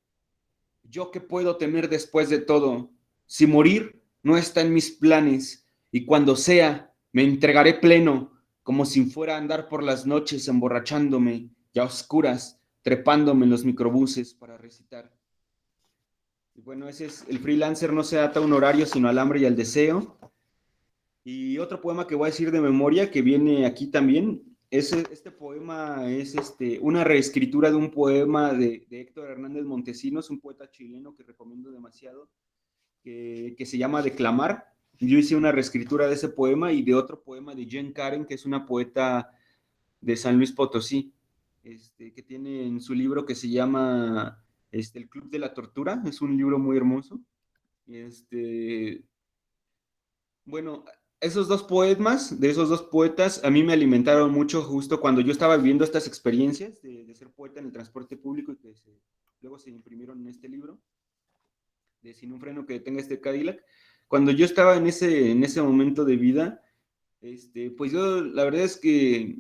¿yo qué puedo temer después de todo? Si morir no está en mis planes, y cuando sea, me entregaré pleno, como si fuera a andar por las noches emborrachándome, y a oscuras, trepándome en los microbuses para recitar. Y bueno, ese es el freelancer, no se ata a un horario, sino al hambre y al deseo. Y otro poema que voy a decir de memoria, que viene aquí también, este poema es una reescritura de un poema de Héctor Hernández Montesinos, un poeta chileno que recomiendo demasiado, que se llama Declamar. Yo hice una reescritura de ese poema y de otro poema de Jen Karen, que es una poeta de San Luis Potosí, que tiene en su libro que se llama El Club de la Tortura. Es un libro muy hermoso. Bueno, esos dos poemas, de esos dos poetas, a mí me alimentaron mucho justo cuando yo estaba viviendo estas experiencias de ser poeta en el transporte público y que luego se imprimieron en este libro, de Sin un freno que detenga este Cadillac. Cuando yo estaba en ese momento de vida, pues yo la verdad es que,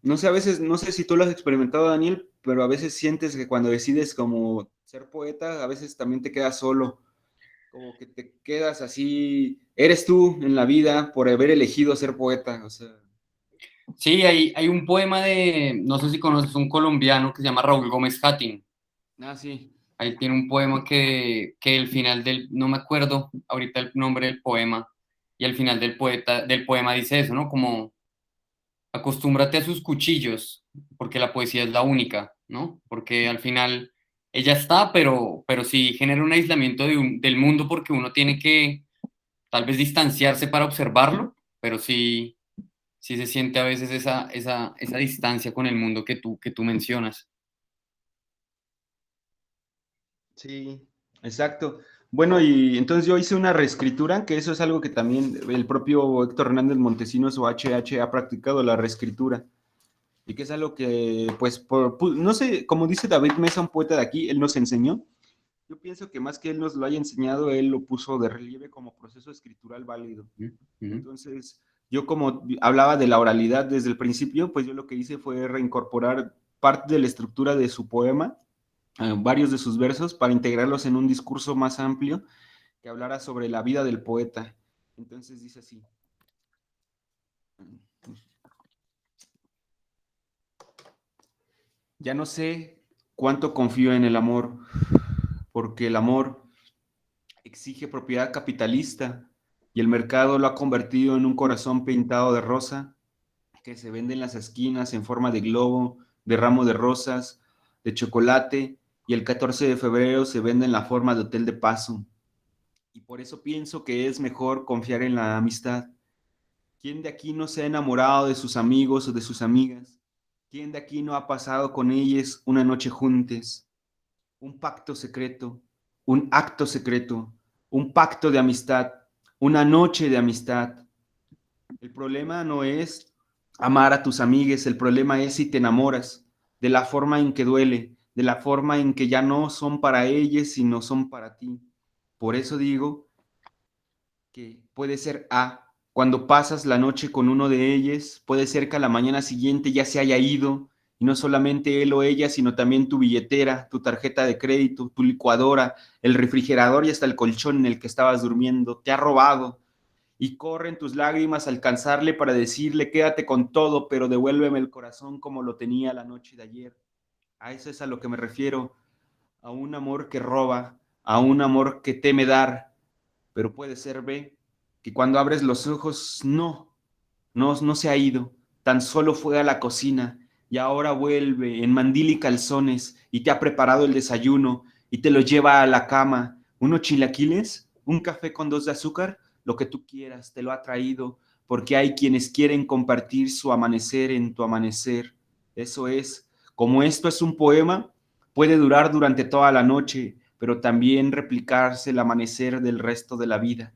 no sé, a veces, no sé si tú lo has experimentado, Daniel, pero a veces sientes que cuando decides como ser poeta, a veces también te quedas solo, como que te quedas así, eres tú en la vida por haber elegido ser poeta, o sea. Sí, hay un poema de, no sé si conoces, un colombiano que se llama Raúl Gómez Hattin. Ah, sí. Ahí tiene un poema que el final del, no me acuerdo ahorita el nombre del poema, y al final del poema dice eso, ¿no? Como acostúmbrate a sus cuchillos, porque la poesía es la única, ¿no? Porque al final ella está, pero sí genera un aislamiento del mundo porque uno tiene que tal vez distanciarse para observarlo, pero sí, sí se siente a veces esa distancia con el mundo que tú mencionas. Sí, exacto. Bueno, y entonces yo hice una reescritura, que eso es algo que también el propio Héctor Hernández Montesinos o HH ha practicado, la reescritura. Y que es algo que, pues, no sé, como dice David Mesa, un poeta de aquí, él nos enseñó. Yo pienso que más que él nos lo haya enseñado, él lo puso de relieve como proceso escritural válido. Ujú. Entonces, yo como hablaba de la oralidad desde el principio, pues yo lo que hice fue reincorporar parte de la estructura de su poema, varios de sus versos, para integrarlos en un discurso más amplio que hablara sobre la vida del poeta. Entonces dice así. Ya no sé cuánto confío en el amor, porque el amor exige propiedad capitalista y el mercado lo ha convertido en un corazón pintado de rosa que se vende en las esquinas en forma de globo, de ramo de rosas, de chocolate, y el 14 de febrero se vende en la forma de hotel de paso. Y por eso pienso que es mejor confiar en la amistad. ¿Quién de aquí no se ha enamorado de sus amigos o de sus amigas? ¿Quién de aquí no ha pasado con ellas una noche juntas? un pacto secreto, un acto secreto, un pacto de amistad, una noche de amistad. El problema no es amar a tus amigues, el problema es si te enamoras de la forma en que duele, de la forma en que ya no son para ellas, sino son para ti. Por eso digo que puede ser cuando pasas la noche con uno de ellos, puede ser que a la mañana siguiente ya se haya ido, y no solamente él o ella, sino también tu billetera, tu tarjeta de crédito, tu licuadora, el refrigerador y hasta el colchón en el que estabas durmiendo, te ha robado, y corren tus lágrimas a alcanzarle para decirle, quédate con todo, pero devuélveme el corazón como lo tenía la noche de ayer. A eso es a lo que me refiero, a un amor que roba, a un amor que teme dar, pero puede ser, ve, que cuando abres los ojos, no se ha ido, tan solo fue a la cocina y ahora vuelve en mandil y calzones y te ha preparado el desayuno y te lo lleva a la cama, unos chilaquiles, un café con 2 de azúcar, lo que tú quieras, te lo ha traído, porque hay quienes quieren compartir su amanecer en tu amanecer. Eso es, como esto es un poema, puede durar durante toda la noche, pero también replicarse el amanecer del resto de la vida.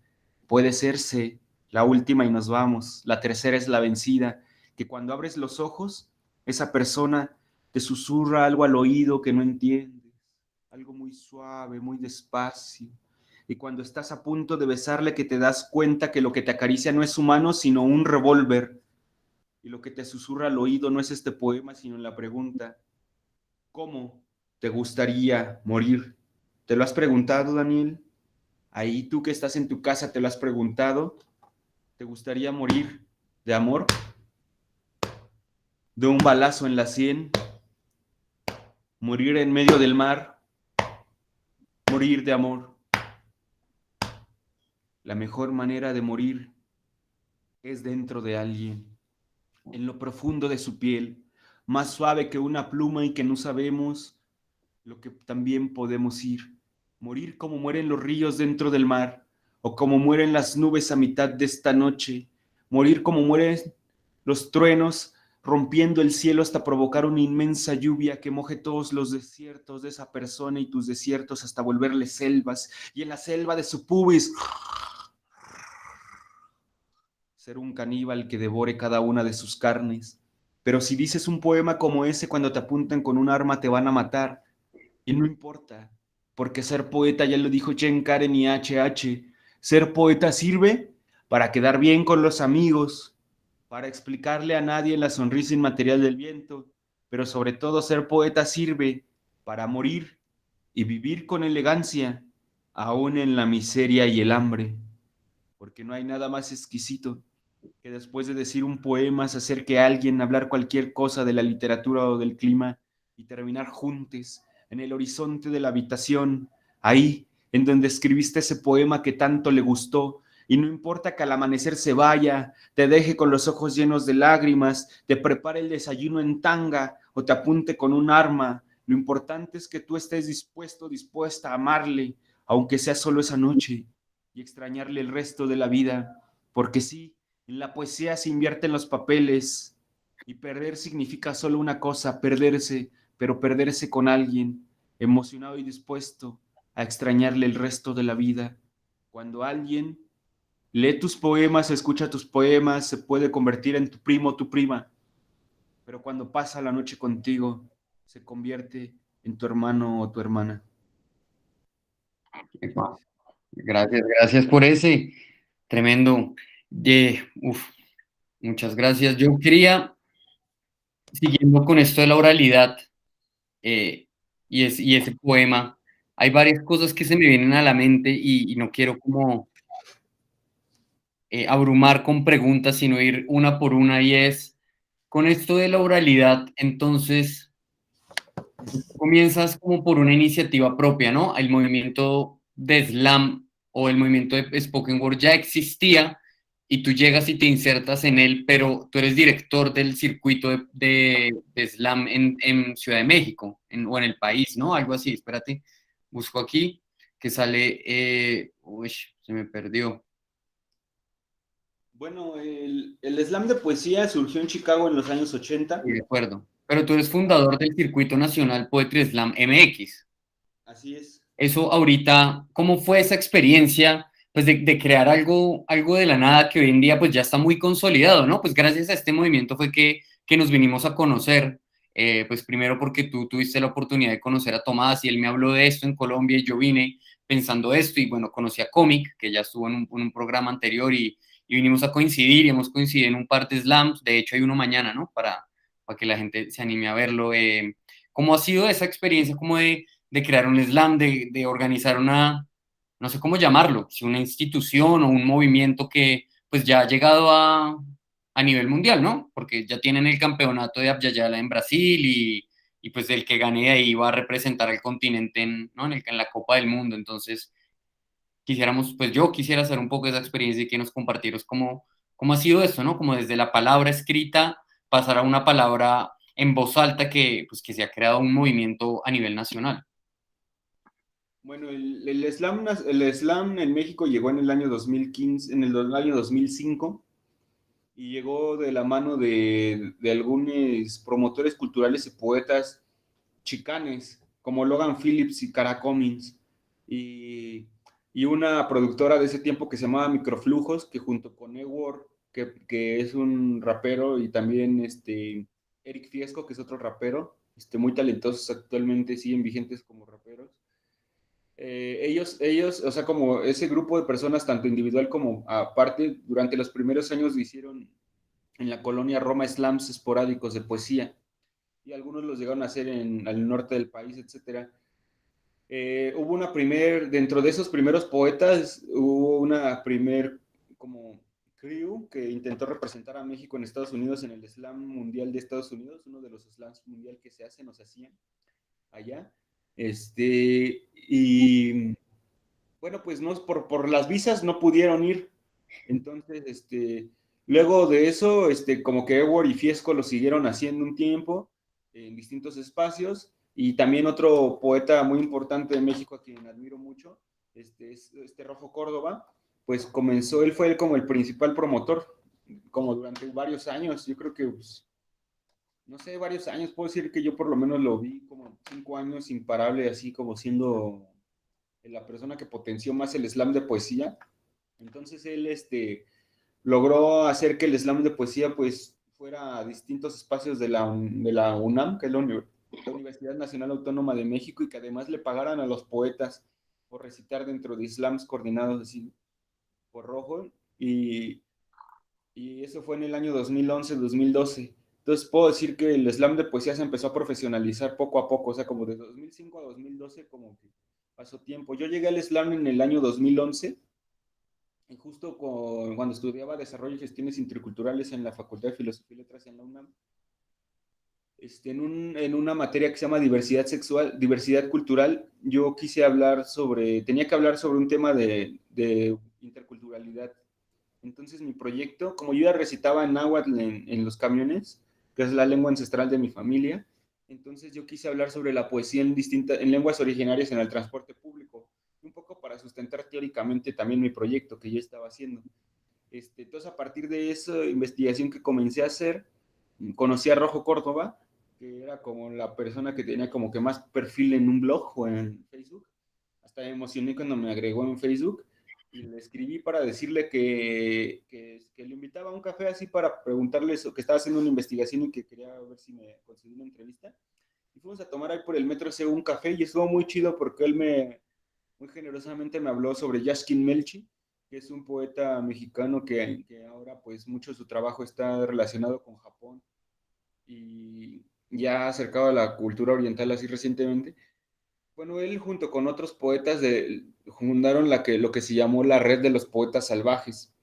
Puede serse la última y nos vamos, la tercera es la vencida, que cuando abres los ojos, esa persona te susurra algo al oído que no entiendes, algo muy suave, muy despacio, y cuando estás a punto de besarle que te das cuenta que lo que te acaricia no es humano, sino un revólver, y lo que te susurra al oído no es este poema, sino la pregunta, ¿cómo te gustaría morir? ¿Te lo has preguntado, Daniel? Ahí tú que estás en tu casa, ¿te lo has preguntado? ¿Te gustaría morir de amor? ¿De un balazo en la sien? ¿Morir en medio del mar? ¿Morir de amor? La mejor manera de morir es dentro de alguien, en lo profundo de su piel, más suave que una pluma y que no sabemos lo que también podemos ir. Morir como mueren los ríos dentro del mar, o como mueren las nubes a mitad de esta noche. Morir como mueren los truenos rompiendo el cielo hasta provocar una inmensa lluvia que moje todos los desiertos de esa persona y tus desiertos hasta volverles selvas, y en la selva de su pubis ser un caníbal que devore cada una de sus carnes. Pero si dices un poema como ese, cuando te apuntan con un arma te van a matar, y no importa, porque ser poeta, ya lo dijo Jen Karen y HH, ser poeta sirve para quedar bien con los amigos, para explicarle a nadie la sonrisa inmaterial del viento, pero sobre todo ser poeta sirve para morir y vivir con elegancia, aún en la miseria y el hambre, porque no hay nada más exquisito que después de decir un poema se acerque a alguien a hablar cualquier cosa de la literatura o del clima y terminar juntos en el horizonte de la habitación, ahí en donde escribiste ese poema que tanto le gustó, y no importa que al amanecer se vaya, te deje con los ojos llenos de lágrimas, te prepare el desayuno en tanga o te apunte con un arma, lo importante es que tú estés dispuesta a amarle, aunque sea solo esa noche, y extrañarle el resto de la vida, porque sí, en la poesía se invierten los papeles y perder significa solo una cosa, perderse, pero perderse con alguien, emocionado y dispuesto a extrañarle el resto de la vida. Cuando alguien lee tus poemas, escucha tus poemas, se puede convertir en tu primo o tu prima, pero cuando pasa la noche contigo, se convierte en tu hermano o tu hermana. Gracias, gracias por ese tremendo. Muchas gracias. Yo quería, siguiendo con esto de la oralidad y ese poema, hay varias cosas que se me vienen a la mente y no quiero como abrumar con preguntas, sino ir una por una, y es, con esto de la oralidad, entonces comienzas como por una iniciativa propia, ¿no? El movimiento de slam o el movimiento de spoken word ya existía y tú llegas y te insertas en él, pero tú eres director del circuito de slam en Ciudad de México o en el país, ¿no? Algo así, espérate, busco aquí, que sale, se me perdió. Bueno, el slam de poesía surgió en Chicago en los años 80. Sí, de acuerdo. Pero tú eres fundador del Circuito Nacional Poetry Slam MX. Así es. Eso ahorita, ¿cómo fue esa experiencia, pues de crear algo de la nada que hoy en día pues ya está muy consolidado, ¿no? Pues gracias a este movimiento fue que nos vinimos a conocer, pues primero porque tú tuviste la oportunidad de conocer a Tomás y él me habló de esto en Colombia y yo vine pensando esto y bueno, conocí a Comic, que ya estuvo en un programa anterior y vinimos a coincidir y hemos coincidido en un par de slams, de hecho hay uno mañana, ¿no? Para que la gente se anime a verlo. ¿Cómo ha sido esa experiencia como de crear un slam, de organizar una, no sé cómo llamarlo, si una institución o un movimiento que pues ya ha llegado a nivel mundial, ¿no? Porque ya tienen el campeonato de Abya en Brasil y pues el que gane de ahí va a representar al continente ¿no? En la Copa del Mundo. Entonces, quisiéramos, pues yo quisiera hacer un poco esa experiencia y que nos compartieras cómo ha sido esto, ¿no? Como desde la palabra escrita pasar a una palabra en voz alta pues, que se ha creado un movimiento a nivel nacional. Bueno, el slam en México llegó en el año 2015, en el año 2005, y llegó de la mano de algunos promotores culturales y poetas chicanes, como Logan Phillips y Cara Cummings, y, y una productora de ese tiempo que se llamaba Microflujos, que junto con Eword, que es un rapero, y también Eric Fiesco, que es otro rapero, muy talentosos, actualmente siguen vigentes como raperos. Ellos, o sea, como ese grupo de personas, tanto individual como aparte, durante los primeros años hicieron en la colonia Roma slams esporádicos de poesía, y algunos los llegaron a hacer al norte del país, etcétera. Hubo dentro de esos primeros poetas, hubo una primer como crew que intentó representar a México en Estados Unidos en el Slam Mundial de Estados Unidos, uno de los slams mundial que se hacen o se hacían allá. Y bueno, pues no, por las visas no pudieron ir. Entonces, luego de eso, como que Eword y Fiesco lo siguieron haciendo un tiempo en distintos espacios. Y también otro poeta muy importante de México a quien admiro mucho, es Rojo Córdoba, pues comenzó, él fue como el principal promotor, como durante varios años. Yo creo que, pues, no sé, varios años, puedo decir que yo por lo menos lo vi como 5 años imparable, así como siendo la persona que potenció más el slam de poesía. Entonces él logró hacer que el slam de poesía pues fuera a distintos espacios de la UNAM, que es la Universidad Nacional Autónoma de México, y que además le pagaran a los poetas por recitar dentro de slams coordinados así por Rojo. Y eso fue en el año 2011-2012. Entonces puedo decir que el slam de poesía se empezó a profesionalizar poco a poco, o sea, como de 2005 a 2012, como que pasó tiempo. Yo llegué al slam en el año 2011, y justo cuando estudiaba Desarrollo y Gestiones Interculturales en la Facultad de Filosofía y Letras en la UNAM, en una materia que se llama diversidad sexual, diversidad cultural, tenía que hablar sobre un tema de interculturalidad. Entonces mi proyecto, como yo ya recitaba en náhuatl en los camiones, que es la lengua ancestral de mi familia, entonces yo quise hablar sobre la poesía en lenguas originarias en el transporte público, un poco para sustentar teóricamente también mi proyecto que yo estaba haciendo. Entonces a partir de esa investigación que comencé a hacer, conocí a Rojo Córdoba, que era como la persona que tenía como que más perfil en un blog o en Facebook. Hasta me emocioné cuando me agregó en Facebook, y le escribí para decirle que le invitaba a un café así para preguntarle eso, que estaba haciendo una investigación y que quería ver si me conseguía una entrevista. Y fuimos a tomar ahí por el metro C un café, y estuvo muy chido porque él muy generosamente me habló sobre Yashkin Melchi, que es un poeta mexicano que ahora pues mucho de su trabajo está relacionado con Japón y ya acercado a la cultura oriental así recientemente. Bueno, él junto con otros poetas fundaron lo que se llamó la Red de los Poetas Salvajes,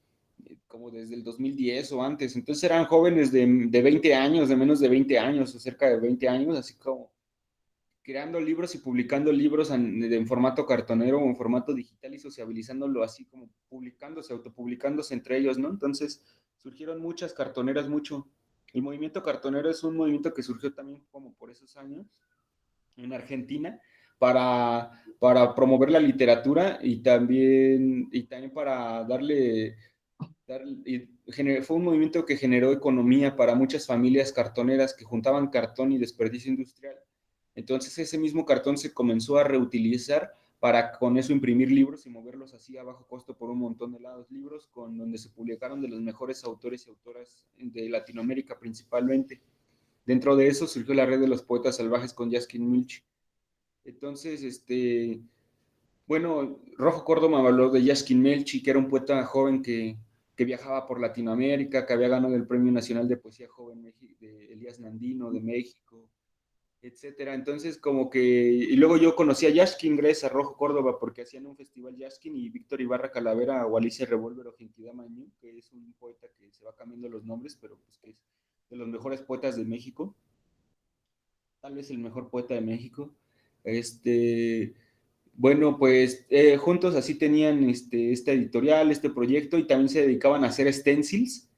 como desde el 2010 o antes. Entonces eran jóvenes de 20 años, de menos de 20 años, o cerca de 20 años, así como creando libros y publicando libros en formato cartonero o en formato digital, y sociabilizándolo así como publicándose, autopublicándose entre ellos, ¿no? Entonces surgieron muchas cartoneras, mucho. El movimiento cartonero es un movimiento que surgió también como por esos años en Argentina para promover la literatura, y también para fue un movimiento que generó economía para muchas familias cartoneras que juntaban cartón y desperdicio industrial, Entonces ese mismo cartón se comenzó a reutilizar para con eso imprimir libros y moverlos así a bajo costo por un montón de lados. Libros con donde se publicaron de los mejores autores y autoras de Latinoamérica principalmente. Dentro de eso surgió la red de los poetas salvajes con Jaskin Milch. Entonces, bueno, Rojo Córdoba habló de Jaskin Melchi, que era un poeta joven que viajaba por Latinoamérica, que había ganado el Premio Nacional de Poesía Joven de Elías Nandino de México, etcétera. Entonces, como que, y luego yo conocí a Jaskin gracias a Rojo Córdoba, porque hacían un festival Jaskin y Víctor Ibarra Calavera o Alicia Revólver o Genkidama Ñu, que es un poeta que se va cambiando los nombres, pero pues que es de los mejores poetas de México, tal vez el mejor poeta de México. Bueno, pues juntos así tenían esta editorial, este proyecto, y también se dedicaban a hacer stencils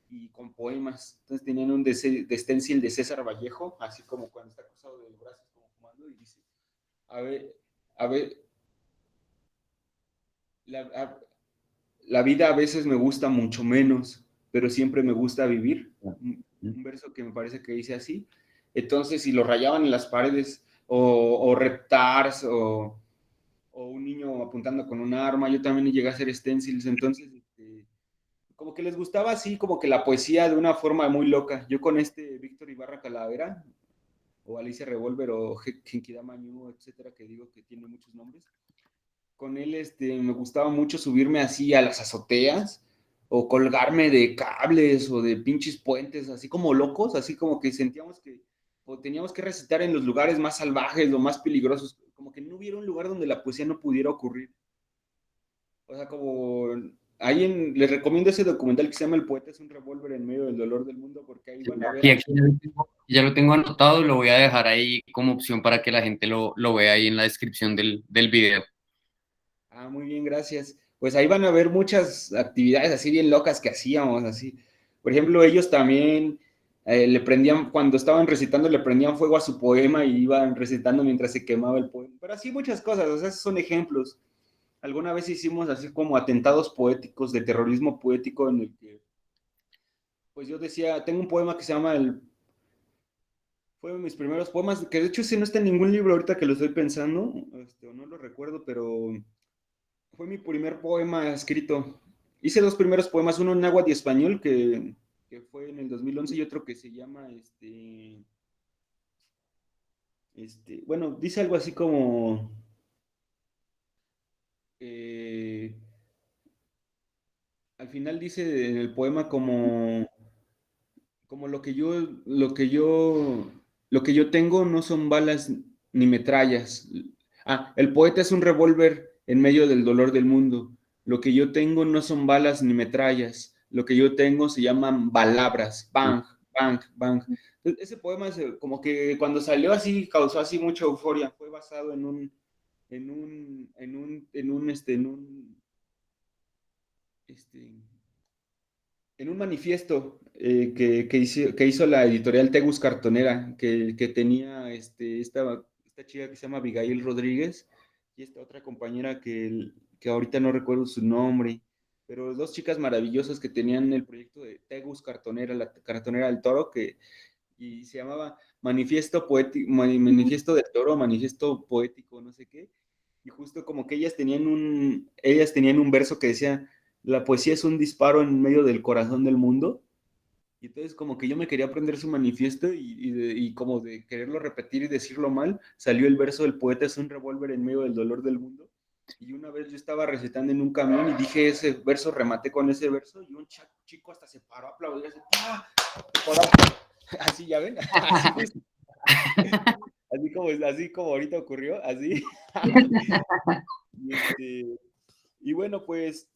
y con poemas. Entonces tenían un de stencil de César Vallejo, así como cuando está cruzado de brazos como fumando y dice, a ver, a ver, la, a, la vida a veces me gusta mucho menos, pero siempre me gusta vivir. Un verso que me parece que dice así. Entonces, si lo rayaban en las paredes, o reptars, o un niño apuntando con un arma, yo también llegué a hacer stencils, entonces, como que les gustaba así, como que la poesía de una forma muy loca. Yo con Víctor Ibarra Calavera, o Alicia Revolver, o Genkidama Ñu, etcétera, que digo que tiene muchos nombres, con él me gustaba mucho subirme así a las azoteas, o colgarme de cables, o de pinches puentes, así como locos, así como que sentíamos que o teníamos que recitar en los lugares más salvajes, los más peligrosos, como que no hubiera un lugar donde la poesía no pudiera ocurrir. O sea, como les recomiendo ese documental que se llama El poeta es un revólver en medio del dolor del mundo, porque ahí van a ver. Y aquí ya lo tengo anotado, lo voy a dejar ahí como opción para que la gente lo vea ahí en la descripción del video. Ah, muy bien, gracias. Pues ahí van a ver muchas actividades así bien locas que hacíamos, así. Por ejemplo, ellos también le prendían, cuando estaban recitando, le prendían fuego a su poema y iban recitando mientras se quemaba el poema. Pero así muchas cosas, o sea, esos son ejemplos. Alguna vez hicimos así como atentados poéticos, de terrorismo poético, en el que, pues yo decía, tengo un poema que se llama fue de mis primeros poemas, que de hecho ese no está en ningún libro ahorita que lo estoy pensando, o no lo recuerdo, pero fue mi primer poema escrito. Hice dos primeros poemas, uno en náhuatl y español, que fue en el 2011, y otro que se llama, bueno, dice algo así como, eh, al final dice en el poema como lo que yo tengo no son balas ni metrallas. Ah, el poeta es un revólver en medio del dolor del mundo. Lo que yo tengo no son balas ni metrallas. Lo que yo tengo se llaman palabras. Bang, bang, bang. Ese poema como que cuando salió así causó así mucha euforia. Fue basado este, en un manifiesto que hizo la editorial Tegus Cartonera, que tenía esta chica que se llama Abigail Rodríguez y esta otra compañera que ahorita no recuerdo su nombre, pero dos chicas maravillosas que tenían el proyecto de Tegus Cartonera, la Cartonera del Toro, y se llamaba Manifiesto Poético, Manifiesto del Toro, Manifiesto Poético, no sé qué, y justo como que ellas tenían un verso que decía, la poesía es un disparo en medio del corazón del mundo, y entonces como que yo me quería aprender su manifiesto y como de quererlo repetir y decirlo mal, salió el verso del poeta es un revólver en medio del dolor del mundo, y una vez yo estaba recitando en un camión y dije ese verso, rematé con ese verso, y un chico hasta se paró a aplaudir, así, ¡ah! Así, ya ven, así justo. Así como ahorita ocurrió, así. y, y bueno, pues,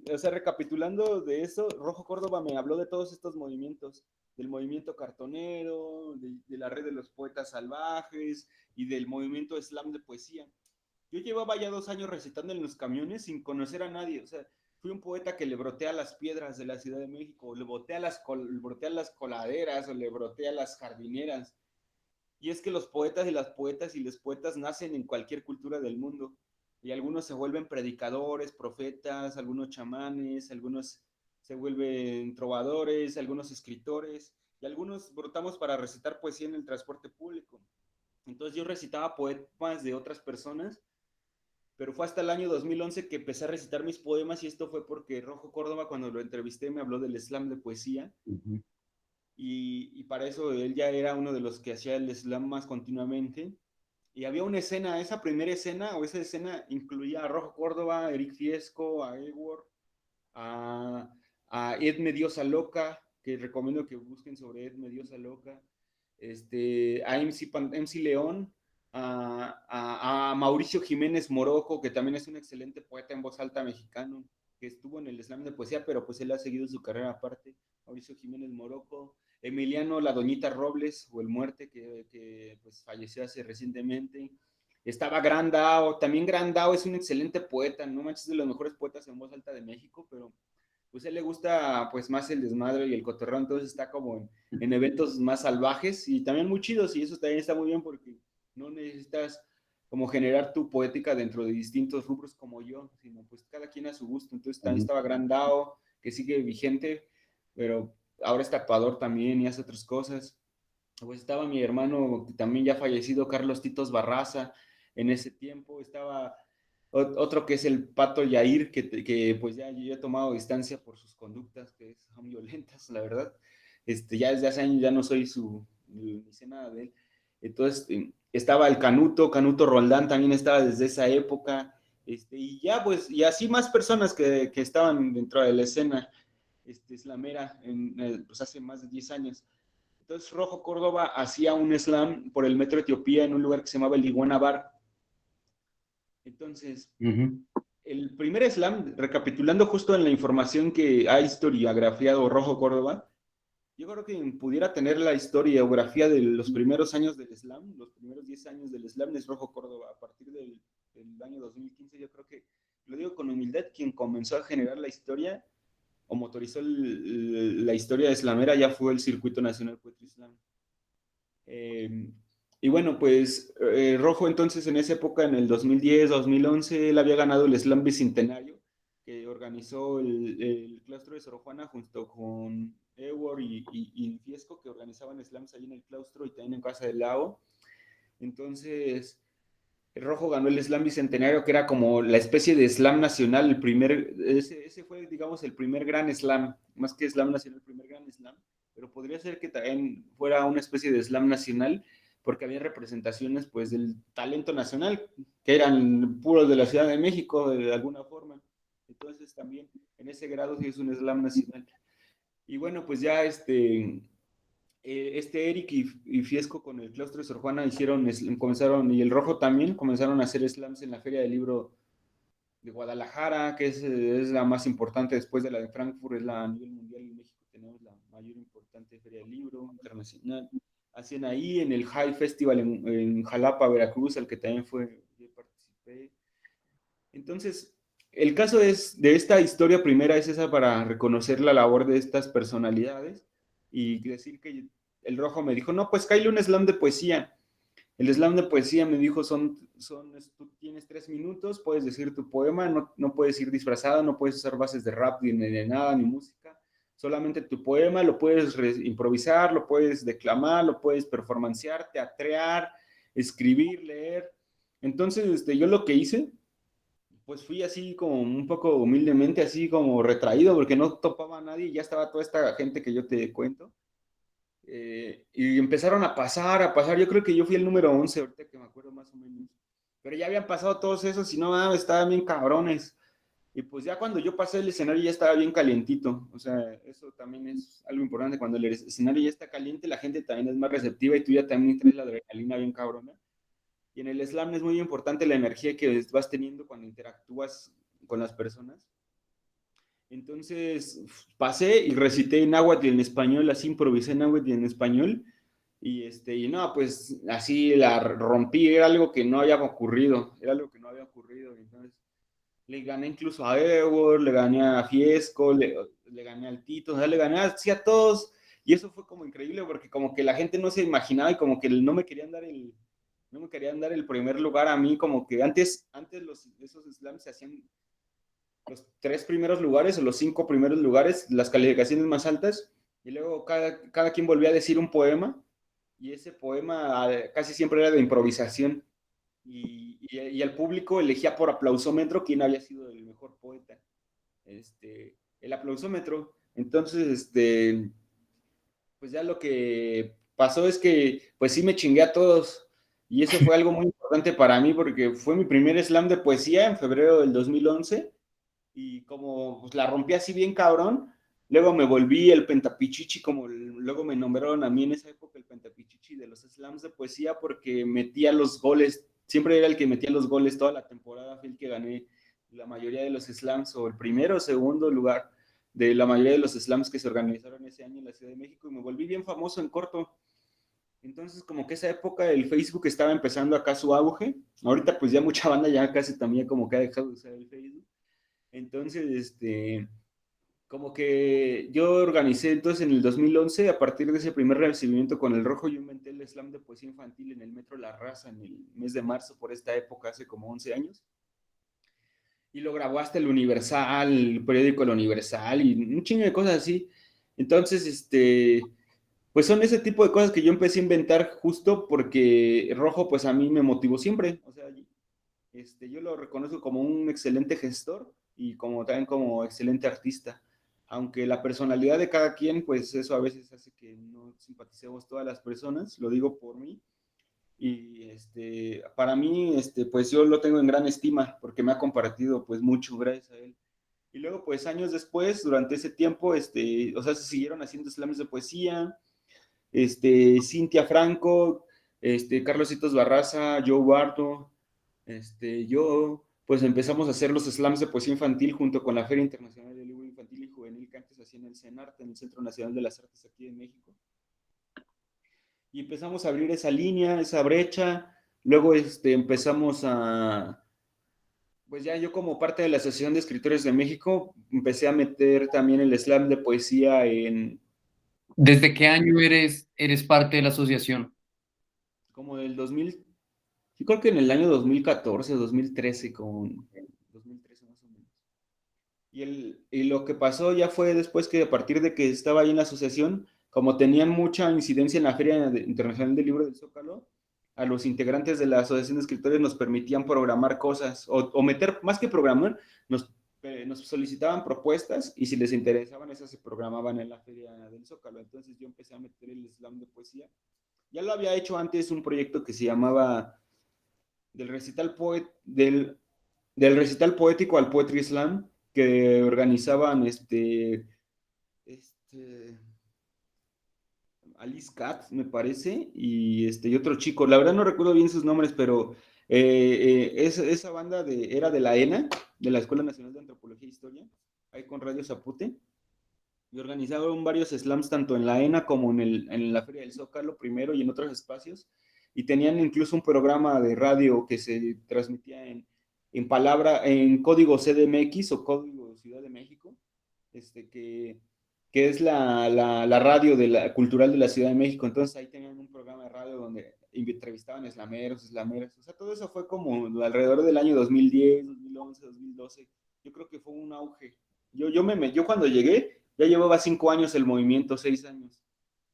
o sea, recapitulando de eso, Rojo Córdoba me habló de todos estos movimientos, del movimiento cartonero, de la red de los poetas salvajes y del movimiento slam de poesía. Yo llevaba ya 2 años recitando en los camiones sin conocer a nadie, o sea, fui un poeta que le brotea las piedras de la Ciudad de México, le brotea las coladeras, o le brotea las jardineras. Y es que los poetas y las poetas y los poetas nacen en cualquier cultura del mundo. Y algunos se vuelven predicadores, profetas, algunos chamanes, algunos se vuelven trovadores, algunos escritores, y algunos brotamos para recitar poesía en el transporte público. Entonces yo recitaba poemas de otras personas, pero fue hasta el año 2011 que empecé a recitar mis poemas y esto fue porque Rojo Córdoba, cuando lo entrevisté, me habló del slam de poesía. Y para eso él ya era uno de los que hacía el slam más continuamente. Y había una escena, esa primera escena o esa escena incluía a Rojo Córdoba, a Eric Fiesco, a Edward, a, a Ed Mediosa Loca, que recomiendo que busquen sobre Ed Mediosa Loca, a MC León, a Mauricio Jiménez Moroco, que también es un excelente poeta en voz alta mexicano, que estuvo en el slam de poesía, pero pues él ha seguido su carrera aparte. Mauricio Jiménez Moroco, Emiliano La Doñita Robles, o el Muerte, que pues falleció hace recientemente. Estaba Grandao, también Grandao es un excelente poeta, no manches, de los mejores poetas en voz alta de México, pero pues a él le gusta pues más el desmadre y el cotorreo, entonces está como en eventos más salvajes y también muy chidos, y eso también está muy bien porque no necesitas como generar tu poética dentro de distintos rubros como yo, sino pues cada quien a su gusto. Entonces también estaba Grandao, que sigue vigente, pero ahora es tatuador también y hace otras cosas. Pues estaba mi hermano, también ya fallecido, Carlos Titos Barraza, en ese tiempo. Estaba otro que es el Pato Yair, que pues ya yo he tomado distancia por sus conductas, que son violentas, la verdad. Ya desde hace años ya no soy ni sé nada de él. Entonces, estaba el Canuto Roldán también estaba desde esa época. Y ya, pues, y así más personas que estaban dentro de la escena slamera pues hace más de 10 años. Entonces Rojo Córdoba hacía un slam por el Metro Etiopía en un lugar que se llamaba el Iguana Bar. Entonces, el primer slam, recapitulando justo en la información que ha historiografiado Rojo Córdoba, yo creo que pudiera tener la historiografía de los primeros años del slam, los primeros 10 años del slam es Rojo Córdoba. A partir del año 2015, yo creo que, lo digo con humildad, quien comenzó a generar la historia o motorizó la historia de slamera ya fue el Circuito Nacional Poetry Slam. Y bueno, pues Rojo entonces en esa época, en el 2010, 2011, él había ganado el Slam Bicentenario, que organizó el claustro de Sor Juana junto con Ewor y Fiesco, que organizaban slams ahí en el claustro y también en Casa del Lago. Entonces, Rojo ganó el Slam Bicentenario, que era como la especie de Slam nacional, ese fue, digamos, el primer gran Slam, más que Slam nacional, el primer gran Slam, pero podría ser que también fuera una especie de Slam nacional, porque había representaciones, pues, del talento nacional, que eran puros de la Ciudad de México, de alguna forma. Entonces, también, en ese grado, sí es un Slam nacional. Y bueno, pues ya Eric y Fiesco con el claustro de Sor Juana comenzaron, y el Rojo también, comenzaron a hacer slams en la Feria del Libro de Guadalajara, que es la más importante después de la de Frankfurt, es la a nivel mundial. En México tenemos la mayor importante Feria del Libro internacional. Hacen ahí en el High Festival en Jalapa, Veracruz, al que también yo participé. Entonces, el caso de esta historia primera es esa para reconocer la labor de estas personalidades y decir que el Rojo me dijo, no, pues cállale un slam de poesía. El slam de poesía me dijo, tú tienes 3 minutos, puedes decir tu poema, no puedes ir disfrazado, no puedes usar bases de rap ni de nada, ni música, solamente tu poema, lo puedes improvisar, lo puedes declamar, lo puedes performancear, teatrear, escribir, leer. Entonces, yo lo que hice pues fui así como un poco humildemente, así como retraído, porque no topaba a nadie, y ya estaba toda esta gente que yo te cuento. Y empezaron a pasar, yo creo que yo fui el número 11, ahorita que me acuerdo más o menos. Pero ya habían pasado todos esos y no, estaban bien cabrones. Y pues ya cuando yo pasé el escenario ya estaba bien calientito. O sea, eso también es algo importante. Cuando el escenario ya está caliente, la gente también es más receptiva y tú ya también traes la adrenalina bien cabrona. Y en el slam es muy importante la energía que vas teniendo cuando interactúas con las personas. Entonces pasé y recité en náhuatl y en español, así improvisé en náhuatl y en español. Y no, pues así la rompí, era algo que no había ocurrido, Entonces le gané incluso a Ewer, le gané a Fiesco, le gané al Tito, o sea, le gané así a todos. Y eso fue como increíble porque como que la gente no se imaginaba y como que no me querían dar el primer lugar a mí, como que antes esos slams se hacían los 3 primeros lugares o los 5 primeros lugares, las calificaciones más altas, y luego cada quien volvía a decir un poema, y ese poema casi siempre era de improvisación, y el público elegía por aplausómetro quién había sido el mejor poeta, el aplausómetro. Entonces, pues ya lo que pasó es que, pues sí me chingué a todos, y eso fue algo muy importante para mí, porque fue mi primer slam de poesía en febrero del 2011, y como pues, la rompí así bien cabrón, luego me volví el pentapichichi, como luego me nombraron a mí en esa época el pentapichichi de los slams de poesía, porque metía los goles, siempre era el que metía los goles toda la temporada, fue el que gané la mayoría de los slams, o el primero o segundo lugar de la mayoría de los slams que se organizaron ese año en la Ciudad de México, y me volví bien famoso en corto. Entonces, como que esa época el Facebook estaba empezando acá su auge. Ahorita pues ya mucha banda ya casi también como que ha dejado de usar el Facebook. Entonces, como que yo organicé entonces en el 2011, a partir de ese primer recibimiento con el Rojo, yo inventé el slam de poesía infantil en el Metro La Raza en el mes de marzo, por esta época, hace como 11 años. Y lo grabó hasta el Universal, el periódico El Universal y un chingo de cosas así. Entonces, pues son ese tipo de cosas que yo empecé a inventar justo porque Rojo, pues a mí me motivó siempre. O sea, yo lo reconozco como un excelente gestor y como también como excelente artista. Aunque la personalidad de cada quien, pues eso a veces hace que no simpaticemos todas las personas, lo digo por mí. Y para mí, pues yo lo tengo en gran estima porque me ha compartido pues mucho gracias a él. Y luego, pues años después, durante ese tiempo, o sea, se siguieron haciendo slams de poesía, Cintia Franco, Carlos Hitos Barraza, Joe Barto, yo, pues empezamos a hacer los slams de poesía infantil junto con la Feria Internacional del Libro Infantil y Juvenil que antes hacía en el CENART, en el Centro Nacional de las Artes aquí en México. Y empezamos a abrir esa línea, esa brecha. Luego empezamos a, pues ya yo como parte de la Asociación de Escritores de México, empecé a meter también el slam de poesía en... ¿Desde qué año eres parte de la asociación? Como del 2000, yo creo que en el año 2014, 2013, con 2013 más o menos. Y lo que pasó ya fue después que a partir de que estaba ahí en la asociación, como tenían mucha incidencia en la Feria Internacional del Libro del Zócalo, a los integrantes de la Asociación de Escritores nos permitían programar cosas, o meter, más que programar, nos solicitaban propuestas y si les interesaban esas se programaban en la Feria del Zócalo. Entonces yo empecé a meter el slam de poesía. Ya lo había hecho antes un proyecto que se llamaba del recital, del recital poético al Poetry Slam, que organizaban Alice Katz, me parece, y otro chico. La verdad no recuerdo bien sus nombres, pero esa banda era de la ENA, de la Escuela Nacional de Antropología e Historia, ahí con Radio Zapute, y organizaron varios slams tanto en la ENA como en la Feria del Zócalo primero y en otros espacios, y tenían incluso un programa de radio que se transmitía en código CDMX o código Ciudad de México, que es la radio cultural de la Ciudad de México. Entonces ahí tenían un programa de radio donde entrevistaban slameros, slameras. O sea, todo eso fue como alrededor del año 2010, 2011, 2012. Yo creo que fue un auge. Yo cuando llegué, ya llevaba 5 años el movimiento, 6 años.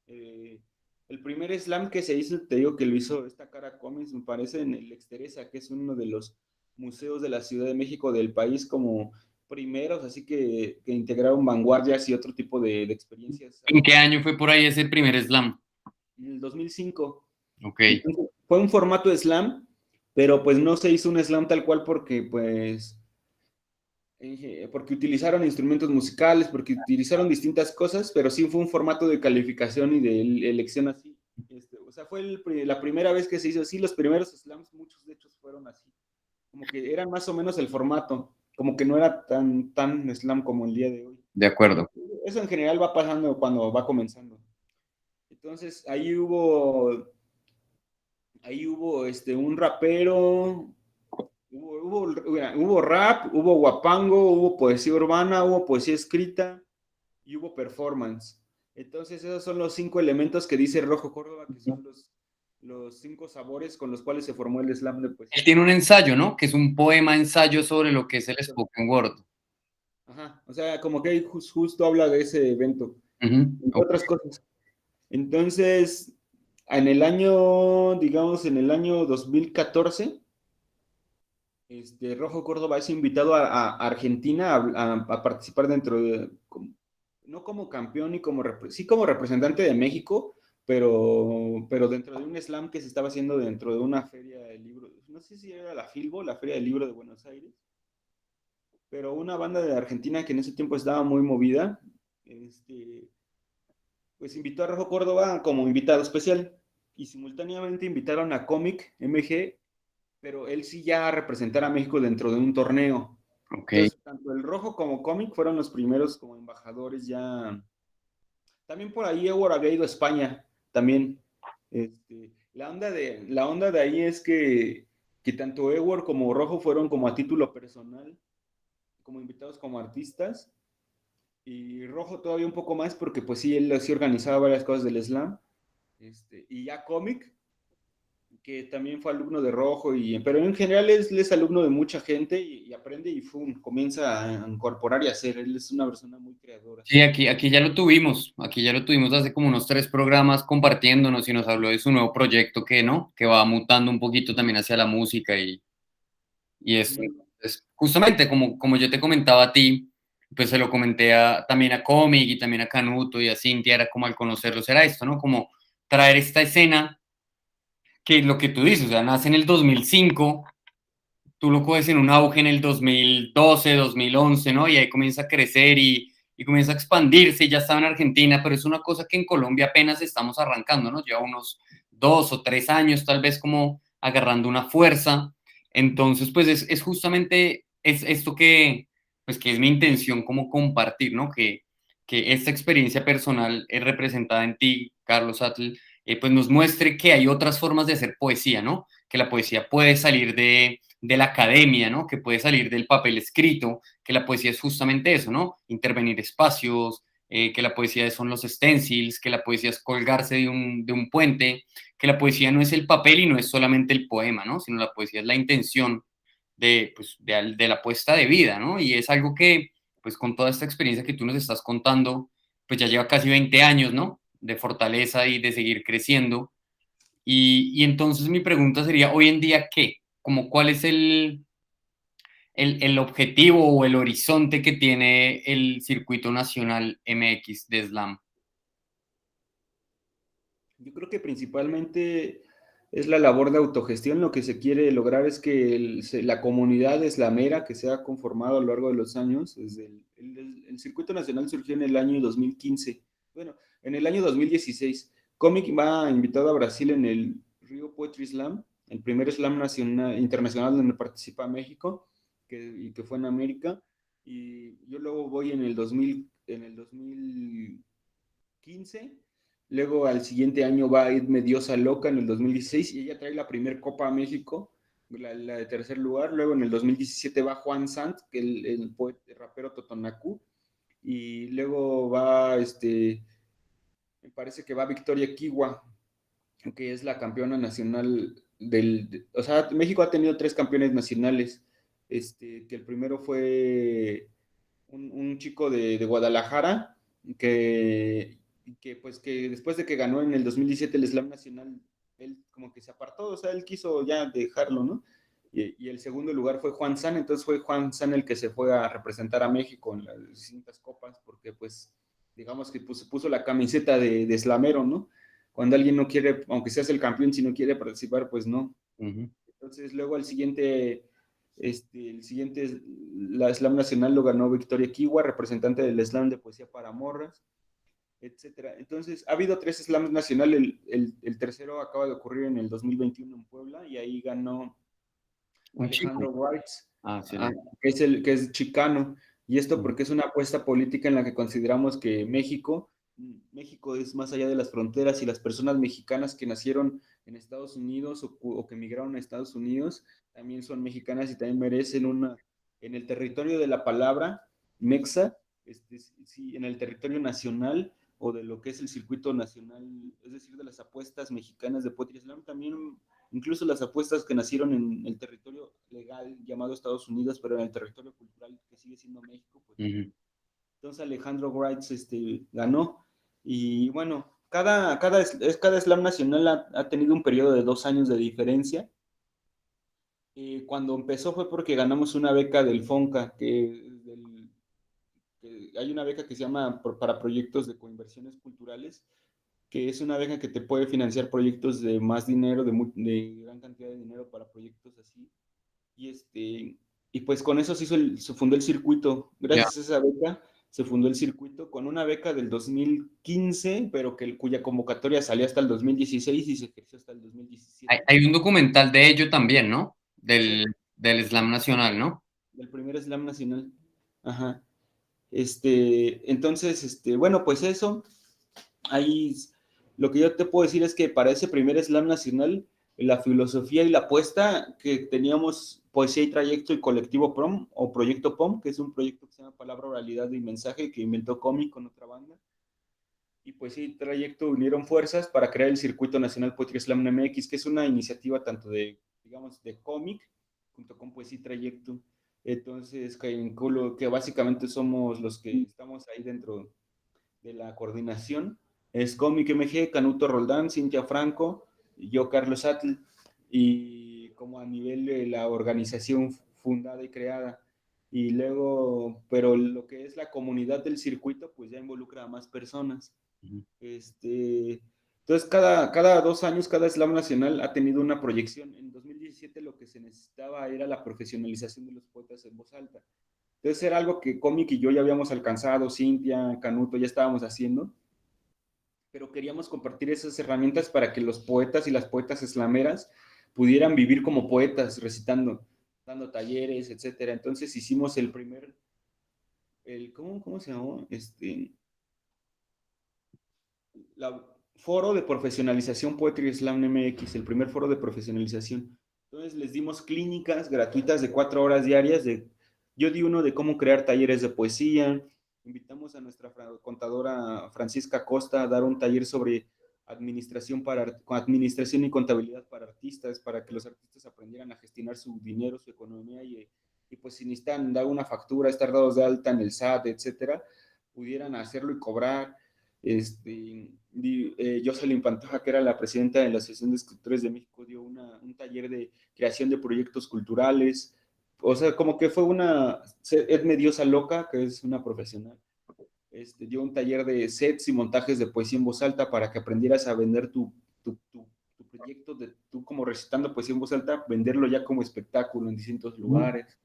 El primer slam que se hizo, te digo que lo hizo esta Cara Comics, me parece, en el Exteresa, que es uno de los museos de la Ciudad de México del país como primeros, así que integraron vanguardias y otro tipo de experiencias. ¿En qué año fue por ahí ese primer slam? En el 2005. Ok. Entonces, fue un formato de slam, pero pues no se hizo un slam tal cual porque utilizaron instrumentos musicales, porque utilizaron distintas cosas, pero sí fue un formato de calificación y de elección así. O sea, fue la primera vez que se hizo así. Los primeros slams, muchos de hecho fueron así. Como que eran más o menos el formato, como que no era tan slam como el día de hoy. De acuerdo. Eso en general va pasando cuando va comenzando. Entonces, ahí hubo un rapero, hubo rap, hubo guapango, hubo poesía urbana, hubo poesía escrita y hubo performance. Entonces, esos son los 5 elementos que dice Rojo Córdoba, que son los 5 sabores con los cuales se formó el slam de poesía. Él tiene un ensayo, ¿no? Que es un poema ensayo sobre lo que es el spoken word. Ajá, o sea, como que justo habla de ese evento, entre otras cosas. Entonces, En el año, digamos, en el año 2014, Rojo Córdoba es invitado a Argentina a participar dentro de, no como campeón ni como, sí como representante de México, pero dentro de un slam que se estaba haciendo dentro de una feria de libros, no sé si era la Filbo, la Feria del Libro de Buenos Aires, pero una banda de Argentina que en ese tiempo estaba muy movida, pues invitó a Rojo Córdoba como invitado especial y simultáneamente invitaron a Comic MG, pero él sí ya a representar a México dentro de un torneo. Ok. Entonces, tanto el Rojo como Comic fueron los primeros como embajadores ya. También por ahí Ewer había ido a España, también. La onda de ahí es que tanto Ewer como Rojo fueron como a título personal, como invitados como artistas, y Rojo todavía un poco más porque pues sí, él sí organizaba varias cosas del slam, y ya Comic, que también fue alumno de Rojo, pero en general es alumno de mucha gente y aprende y comienza a incorporar y hacer. Él es una persona muy creadora. Sí, aquí ya lo tuvimos hace como unos 3 programas compartiéndonos y nos habló de su nuevo proyecto que, ¿no? Que va mutando un poquito también hacia la música y eso. Entonces, justamente como yo te comentaba a ti, pues se lo comenté también a Comic y también a Canuto y a Cintia, era como al conocerlos, era esto, ¿no? Como traer esta escena que lo que tú dices, o sea, nace en el 2005, tú lo coges en un auge en el 2012, 2011, ¿no? Y ahí comienza a crecer y comienza a expandirse, y ya estaba en Argentina, pero es una cosa que en Colombia apenas estamos arrancando, ¿no? Lleva unos 2 o 3 años tal vez como agarrando una fuerza. Entonces, pues es justamente es esto pues que es mi intención como compartir, ¿no? Que esta experiencia personal representada en ti, Carlos Atl, pues nos muestre que hay otras formas de hacer poesía, ¿no? Que la poesía puede salir de la academia, ¿no? Que puede salir del papel escrito, que la poesía es justamente eso, ¿no? Intervenir espacios, que la poesía son los stencils, que la poesía es colgarse de un puente, que la poesía no es el papel y no es solamente el poema, ¿no? Sino la poesía es la intención pues, de la puesta de vida, ¿no? Y es algo que, pues con toda esta experiencia que tú nos estás contando, pues ya lleva casi 20 años, ¿no? De fortaleza y de seguir creciendo. Y entonces mi pregunta sería, hoy en día, ¿qué? Como cuál es el objetivo o el horizonte que tiene el circuito nacional MX de Slam. Yo creo que principalmente es la labor de autogestión. Lo que se quiere lograr es que la comunidad slamera que se ha conformado a lo largo de los años, desde el circuito nacional surgió en el año 2015, bueno, en el año 2016. Comic va invitado a Brasil en el Rio Poetry Slam, el primer slam nacional, internacional donde participa México, y que fue en América. Y yo luego voy en el 2015. Luego al siguiente año va a ir Mediosa Loca en el 2016 y ella trae la primer Copa a México, la de tercer lugar. Luego en el 2017 va Juan Sant, que el poeta, el rapero Totonacú. Y luego va, me parece que va Victoria Kiwa, que es la campeona nacional o sea, México ha tenido 3 campeones nacionales. Que el primero fue un chico de Guadalajara que después de que ganó en el 2017 el Slam Nacional, él como que se apartó, o sea, él quiso ya dejarlo, ¿no? Y el segundo lugar fue Juan San, entonces fue Juan San el que se fue a representar a México en las distintas copas, porque pues digamos que puso la camiseta de slamero, ¿no? Cuando alguien no quiere, aunque seas el campeón, si no quiere participar, pues no. Entonces luego la Slam Nacional lo ganó Victoria Kiwa, representante del Slam de poesía para morras, etcétera. Entonces ha habido 3 Slams nacionales, el tercero acaba de ocurrir en el 2021 en Puebla y ahí ganó Un chico. Alejandro Wrights, Ah, sí. que es chicano, y esto porque es una apuesta política en la que consideramos que México es más allá de las fronteras y las personas mexicanas que nacieron en Estados Unidos o que emigraron a Estados Unidos también son mexicanas y también merecen en el territorio de la palabra mexa, sí, en el territorio nacional o de lo que es el circuito nacional, es decir, de las apuestas mexicanas de Poetry Slam, también incluso las apuestas que nacieron en el territorio legal llamado Estados Unidos, pero en el territorio cultural que sigue siendo México, pues. Entonces Alejandro Wright ganó y bueno, cada slam nacional ha tenido un periodo de 2 años de diferencia. Cuando empezó fue porque ganamos una beca del FONCA, que hay una beca que se llama para proyectos de coinversiones culturales, que es una beca que te puede financiar proyectos de más dinero, de gran cantidad de dinero para proyectos así. Y pues con eso se fundó el circuito. Ya. Gracias a esa beca se fundó el circuito con una beca del 2015, pero cuya convocatoria salió hasta el 2016 y se ejerció hasta el 2017. Hay un documental de ello también, ¿no? Sí, Del Slam Nacional, ¿no? del primer slam nacional. Ajá. Entonces, bueno, pues eso. Ahí lo que yo te puedo decir es que para ese primer slam nacional, la filosofía y la apuesta que teníamos Poesía y Trayecto y Colectivo PROM o Proyecto POM, que es un proyecto que se llama Palabra, Oralidad y Mensaje, que inventó Cómic con otra banda. Y Poesía y Trayecto unieron fuerzas para crear el Circuito Nacional Poetry Slam MX, que es una iniciativa tanto digamos, de cómic, junto con Poesía y Trayecto. Entonces, que básicamente somos los que estamos ahí dentro de la coordinación. Es Cómic MG, Canuto Roldán, Cintia Franco, yo Carlos Atl, y como a nivel de la organización fundada y creada. Y luego, pero lo que es la comunidad del circuito, pues ya involucra a más personas. Entonces, cada 2 años, cada slam nacional ha tenido una proyección. En 2017 lo que se necesitaba era la profesionalización de los poetas en voz alta. Entonces era algo que Cómic y yo ya habíamos alcanzado, Cintia, Canuto, ya estábamos haciendo, pero queríamos compartir esas herramientas para que los poetas y las poetas slameras pudieran vivir como poetas, recitando, dando talleres, etcétera. Entonces hicimos ¿cómo se llamó? Foro de profesionalización Poetry Slam MX, el primer foro de profesionalización. Entonces les dimos clínicas gratuitas de 4 horas diarias. Yo di uno de cómo crear talleres de poesía. Invitamos a nuestra contadora Francisca Costa a dar un taller sobre administración y contabilidad para artistas, para que los artistas aprendieran a gestionar su dinero, su economía y pues si necesitan dar una factura, estar dados de alta en el SAT, etcétera, pudieran hacerlo y cobrar. Jocelyn Pantoja, que era la presidenta de la Asociación de Escritores de México, dio un taller de creación de proyectos culturales. O sea, como que fue Edme Diosa Loca, que es una profesional, dio un taller de sets y montajes de poesía en voz alta para que aprendieras a vender tu proyecto, tú como recitando poesía en voz alta, venderlo ya como espectáculo en distintos lugares.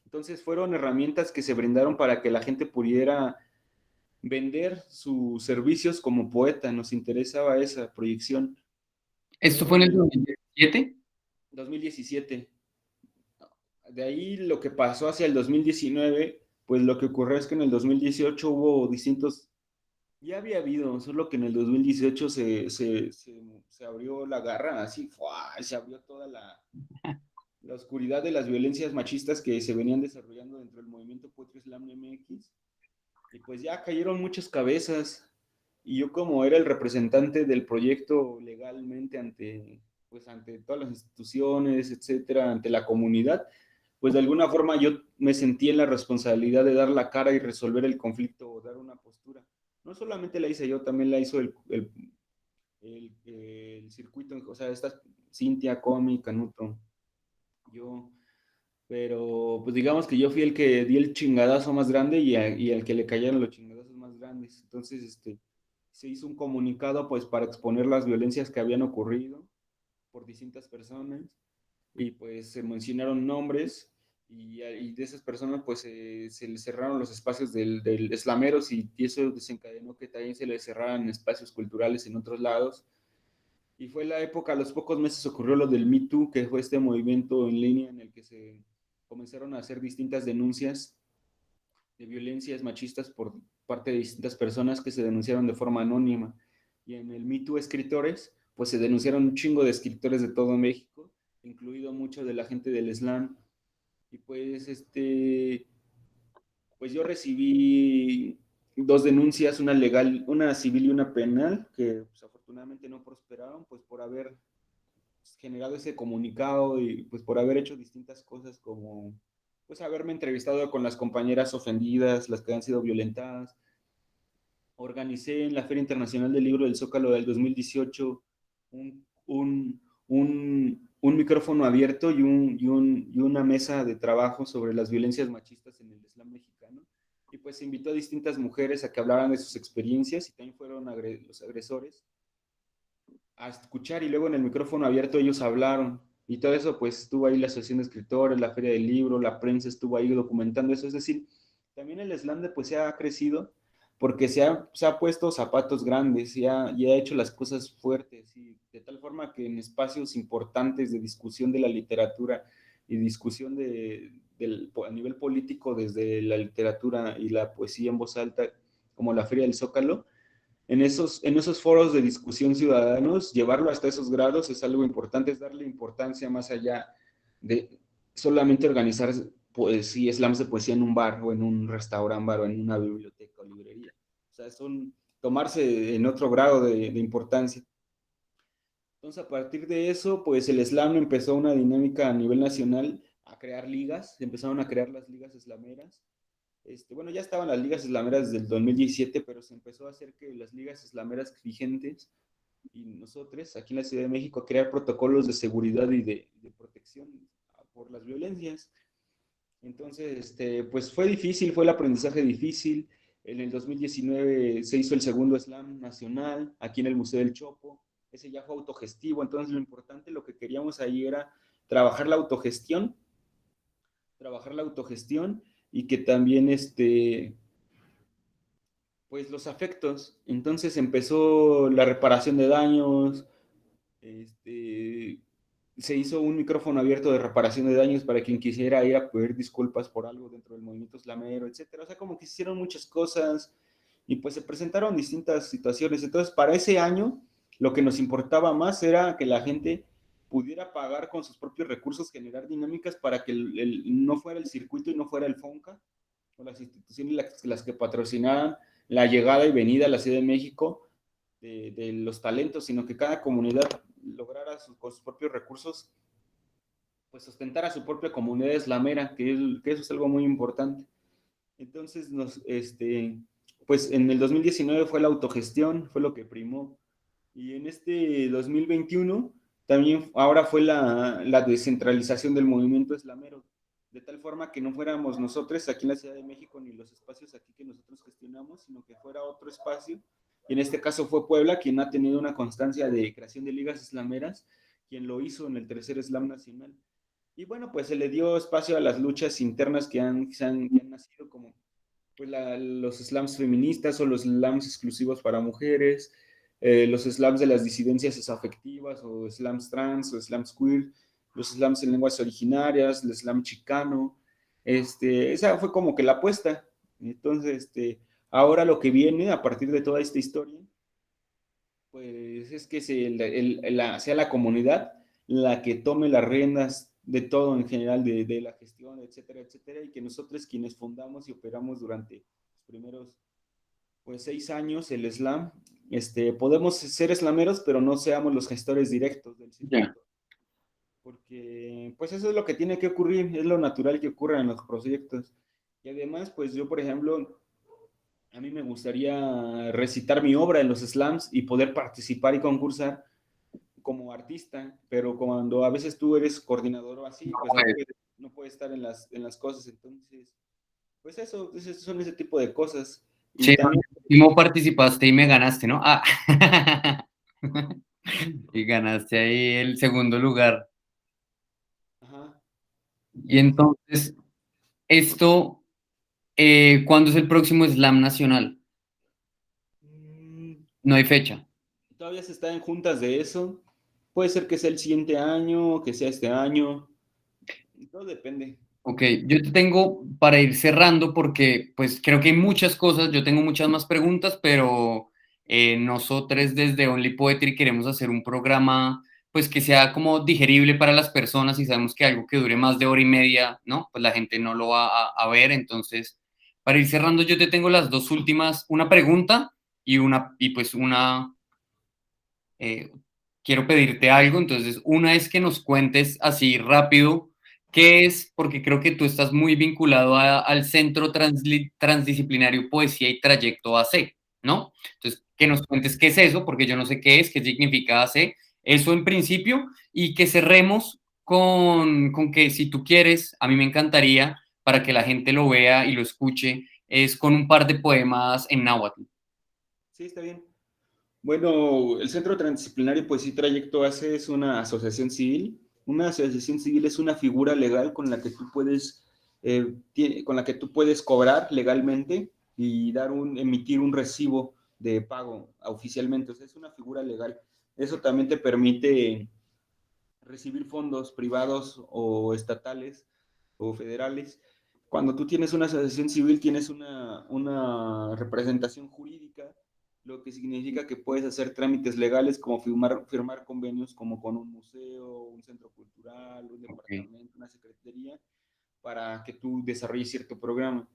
Entonces fueron herramientas que se brindaron para que la gente pudiera vender sus servicios como poeta. Nos interesaba esa proyección. ¿Esto fue en el 2017? 2017. De ahí lo que pasó hacia el 2019, pues lo que ocurrió es que en el 2018 hubo ya había habido, solo que en el 2018 se abrió la garra, así, se abrió toda la oscuridad de las violencias machistas que se venían desarrollando dentro del movimiento Poetry Slam MX. Y pues ya cayeron muchas cabezas. Y yo como era el representante del proyecto legalmente ante todas las instituciones, etcétera, ante la comunidad, pues de alguna forma yo me sentí en la responsabilidad de dar la cara y resolver el conflicto o dar una postura. No solamente la hice yo, también la hizo el circuito, o sea, esta Cintia, Comi, Canuto, yo, pero pues digamos que yo fui el que di el chingadazo más grande y al que le cayeron los chingadazos más grandes. Entonces, se hizo un comunicado pues para exponer las violencias que habían ocurrido por distintas personas y pues se mencionaron nombres y de esas personas pues se les cerraron los espacios del Slameros y eso desencadenó que también se les cerraran espacios culturales en otros lados. Y fue la época, a los pocos meses ocurrió lo del Me Too, que fue este movimiento en línea en el que se comenzaron a hacer distintas denuncias de violencias machistas por parte de distintas personas que se denunciaron de forma anónima. Y en el Me Too Escritores, pues se denunciaron un chingo de escritores de todo México, incluido mucho de la gente del slam. Y pues yo recibí 2 denuncias, una legal, una civil y una penal, que pues, afortunadamente no prosperaron, pues por haber generado ese comunicado y pues por haber hecho distintas cosas como pues haberme entrevistado con las compañeras ofendidas, las que han sido violentadas, organicé en la Feria Internacional del Libro del Zócalo del 2018 un micrófono abierto y una mesa de trabajo sobre las violencias machistas en el Islam mexicano. Y pues invitó a distintas mujeres a que hablaran de sus experiencias y también fueron los agresores a escuchar, y luego en el micrófono abierto ellos hablaron. Y todo eso, pues estuvo ahí la Asociación de Escritores, la Feria del Libro, la prensa estuvo ahí documentando eso. Es decir, también el slam de poesía ha crecido porque se ha puesto zapatos grandes y ha hecho las cosas fuertes, y de tal forma que en espacios importantes de discusión de la literatura y discusión a nivel político, desde la literatura y la poesía en voz alta, como la Feria del Zócalo, en esos foros de discusión ciudadanos, llevarlo hasta esos grados es algo importante, es darle importancia más allá de solamente organizar poesía, slams de poesía en un bar o en un restaurante bar o en una biblioteca o librería. O sea, son tomarse en otro grado de importancia. Entonces, a partir de eso, pues el slam empezó una dinámica a nivel nacional a crear ligas, se empezaron a crear las ligas slameras. Bueno, ya estaban las ligas islameras desde el 2017, pero se empezó a hacer que las ligas islameras vigentes y nosotros aquí en la Ciudad de México a crear protocolos de seguridad y de protección por las violencias. Entonces, pues fue difícil, fue el aprendizaje difícil. En el 2019 se hizo el segundo slam nacional aquí en el Museo del Chopo. Ese ya fue autogestivo, entonces lo importante, lo que queríamos ahí era trabajar la autogestión y que también pues los afectos. Entonces empezó la reparación de daños, se hizo un micrófono abierto de reparación de daños para quien quisiera ir a pedir disculpas por algo dentro del movimiento islamero, etcétera. O sea, como que se hicieron muchas cosas y pues se presentaron distintas situaciones. Entonces, para ese año, lo que nos importaba más era que la gente pudiera pagar con sus propios recursos, generar dinámicas para que no fuera el circuito y no fuera el FONCA o las instituciones las que patrocinaran la llegada y venida a la Ciudad de México de los talentos, sino que cada comunidad lograra con sus propios recursos pues sustentar a su propia comunidad islamera, que eso es algo muy importante. Entonces, pues en el 2019 fue la autogestión, fue lo que primó. Y en este 2021 también ahora fue la descentralización del movimiento islamero, de tal forma que no fuéramos nosotros aquí en la Ciudad de México ni los espacios aquí que nosotros gestionamos, sino que fuera otro espacio. Y en este caso fue Puebla quien ha tenido una constancia de creación de ligas islameras, quien lo hizo en el tercer Slam nacional. Y bueno, pues se le dio espacio a las luchas internas que han nacido, como pues los slams feministas o los slams exclusivos para mujeres, los slams de las disidencias afectivas o slams trans o slams queer, los slams en lenguas originarias, el slam chicano. Esa fue como que la apuesta. Entonces, ahora lo que viene a partir de toda esta historia, pues es que sea la comunidad la que tome las riendas de todo en general, de la gestión, etcétera, etcétera, y que nosotros quienes fundamos y operamos durante los primeros pues 6 años el slam, podemos ser slameros, pero no seamos los gestores directos del circuito. Yeah. Porque pues eso es lo que tiene que ocurrir, es lo natural que ocurra en los proyectos. Y además, pues yo, por ejemplo, a mí me gustaría recitar mi obra en los slams y poder participar y concursar como artista, pero cuando a veces tú eres coordinador o así, pues no puedes estar en las cosas. Entonces, pues eso son ese tipo de cosas. Y sí, también, ¿cómo participaste y me ganaste, no? Ah. Y ganaste ahí el segundo lugar. Ajá. Y entonces, esto, ¿cuándo es el próximo Slam nacional? No hay fecha. Todavía se está en juntas de eso. Puede ser que sea el siguiente año, que sea este año. Todo depende. Ok, yo te tengo para ir cerrando porque pues creo que hay muchas cosas, yo tengo muchas más preguntas, pero nosotros desde Only Poetry queremos hacer un programa pues que sea como digerible para las personas y sabemos que algo que dure más de hora y media, ¿no? Pues la gente no lo va a ver, entonces para ir cerrando yo te tengo las dos últimas, una pregunta y pues una, quiero pedirte algo, entonces una es que nos cuentes así rápido. ¿Qué es? Porque creo que tú estás muy vinculado al Centro Transdisciplinario Poesía y Trayecto AC. ¿no? Entonces, que nos cuentes qué es eso, porque yo no sé qué es, qué significa hace eso en principio, y que cerremos con que si tú quieres, a mí me encantaría, para que la gente lo vea y lo escuche, es con un par de poemas en náhuatl. Sí, está bien. Bueno, el Centro Transdisciplinario Poesía y Trayecto ACE es una asociación civil. Una asociación civil es una figura legal con la que tú puedes, con la que tú puedes cobrar legalmente y emitir un recibo de pago oficialmente. O sea, es una figura legal. Eso también te permite recibir fondos privados o estatales o federales. Cuando tú tienes una asociación civil, tienes una representación jurídica, lo que significa que puedes hacer trámites legales como firmar convenios como con un museo, un centro cultural, un Okay. departamento, una secretaría, para que tú desarrolles cierto programa.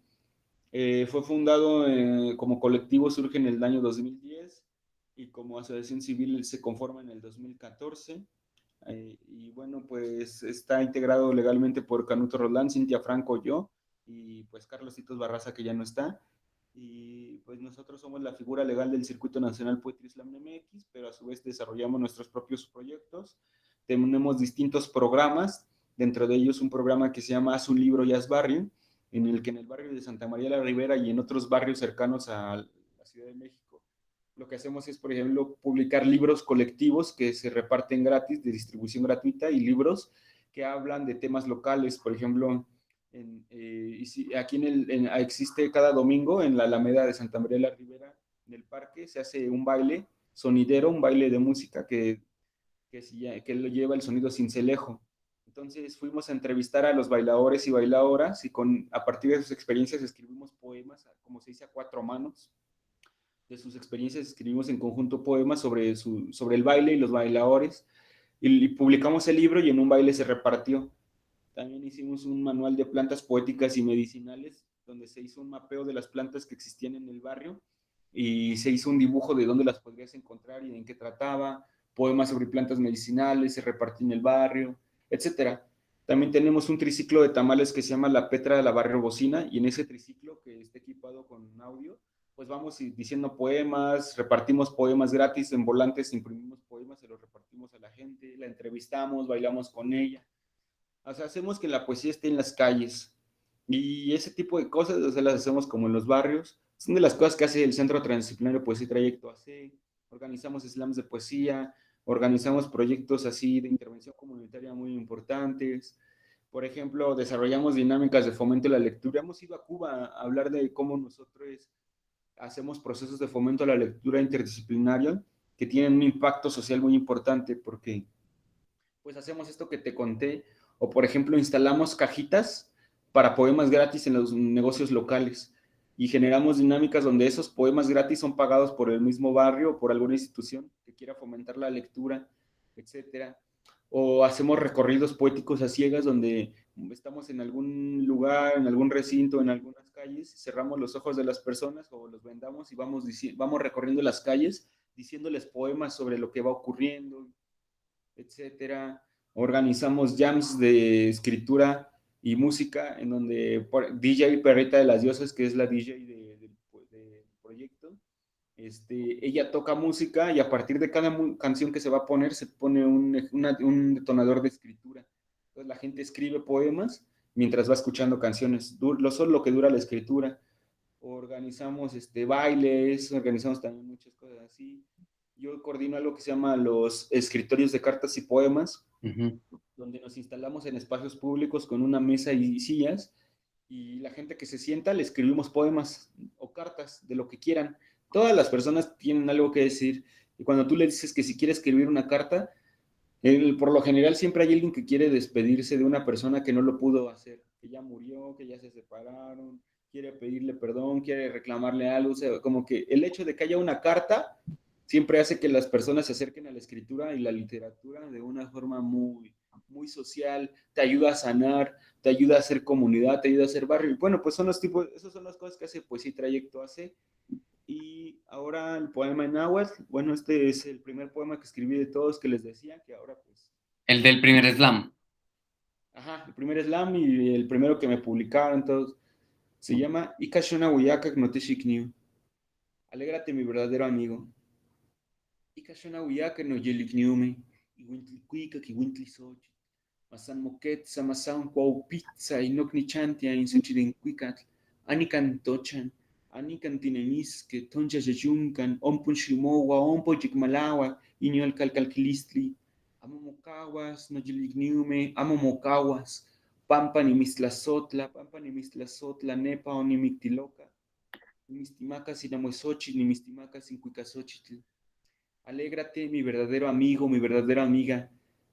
Fue fundado como colectivo, surge en el año 2010 y como asociación civil se conforma en el 2014. Y bueno, pues está integrado legalmente por Canuto Roldán, Cintia Franco, yo, y pues Carlos Titos Barraza, que ya no está. Y pues nosotros somos la figura legal del Circuito Nacional Poetry Slam MX, pero a su vez desarrollamos nuestros propios proyectos. Tenemos distintos programas, dentro de ellos un programa que se llama Haz un libro y haz barrio, en el que en el barrio de Santa María la Ribera y en otros barrios cercanos a la Ciudad de México, lo que hacemos es, por ejemplo, publicar libros colectivos que se reparten gratis, de distribución gratuita, y libros que hablan de temas locales. Por ejemplo, aquí existe cada domingo en la Alameda de Santa María de la Ribera, en el parque, se hace un baile sonidero, un baile de música que lo lleva el sonido cincelejo. Entonces fuimos a entrevistar a los bailadores y bailadoras y a partir de sus experiencias escribimos poemas, como se dice, a cuatro manos. De sus experiencias escribimos en conjunto poemas sobre el baile y los bailadores y publicamos el libro y en un baile se repartió. También hicimos un manual de plantas poéticas y medicinales donde se hizo un mapeo de las plantas que existían en el barrio y se hizo un dibujo de dónde las podrías encontrar y en qué trataba, poemas sobre plantas medicinales, se repartió en el barrio, etcétera. También tenemos un triciclo de tamales que se llama La Petra de la Barrio Bocina y en ese triciclo que está equipado con audio, pues vamos diciendo poemas, repartimos poemas gratis en volantes, imprimimos poemas, se los repartimos a la gente, la entrevistamos, bailamos con ella. O sea, hacemos que la poesía esté en las calles y ese tipo de cosas, o sea, las hacemos como en los barrios. Son de las cosas que hace el Centro Transdisciplinario Poesía y Trayecto AC. Organizamos slams de poesía, organizamos proyectos así de intervención comunitaria muy importantes. Por ejemplo, desarrollamos dinámicas de fomento de la lectura. Hemos ido a Cuba a hablar de cómo nosotros hacemos procesos de fomento a la lectura interdisciplinaria que tienen un impacto social muy importante porque pues hacemos esto que te conté, o por ejemplo instalamos cajitas para poemas gratis en los negocios locales y generamos dinámicas donde esos poemas gratis son pagados por el mismo barrio o por alguna institución que quiera fomentar la lectura, etcétera. O hacemos recorridos poéticos a ciegas donde estamos en algún lugar, en algún recinto, en algunas calles, cerramos los ojos de las personas o los vendamos y vamos recorriendo las calles diciéndoles poemas sobre lo que va ocurriendo, etcétera. Organizamos jams de escritura y música en donde DJ Perrita de las Diosas, que es la DJ del proyecto, ella toca música y a partir de cada canción que se va a poner se pone un detonador de escritura. Entonces la gente escribe poemas mientras va escuchando canciones, solo lo que dura la escritura. Organizamos bailes, organizamos también muchas cosas así. Yo coordino algo que se llama los escritorios de cartas y poemas, donde nos instalamos en espacios públicos con una mesa y sillas, y la gente que se sienta le escribimos poemas o cartas de lo que quieran. Todas las personas tienen algo que decir, y cuando tú le dices que si quiere escribir una carta, por lo general siempre hay alguien que quiere despedirse de una persona que no lo pudo hacer, que ya murió, que ya se separaron, quiere pedirle perdón, quiere reclamarle algo, o sea, como que el hecho de que haya una carta siempre hace que las personas se acerquen a la escritura y la literatura de una forma muy social, te ayuda a sanar, te ayuda a hacer comunidad, te ayuda a hacer barrio. Y bueno, pues esas son las cosas que hace Poesía y Trayecto hace. Y ahora el poema en náhuatl, bueno, este es el primer poema que escribí de todos que les decía, que ahora pues... El del primer slam. Ajá, el primer slam y el primero que me publicaron, todos. Se llama Ikashona Wiyaka Knoteshikniu. Alégrate, mi verdadero amigo. Ikashona uyaka no yelikniume, iguintlicuica, iguintlisochi. Masan moquetza, masan cuau pizza, inokni chantia, insuchirincuicatl, anican tochan, anican tinemisque, toncha yayuncan, ompun shimowa, ompo yikmalawa, iñol calcalquilistli, amo mocaguas, no yeligniume, amo mocaguas, pampa ni mislazotla, nepa o ni mictiloca, ni mistimacas sin amuesochi, ni mistimacas sin cuicasochitl. Alégrate, mi verdadero amigo, mi verdadera amiga,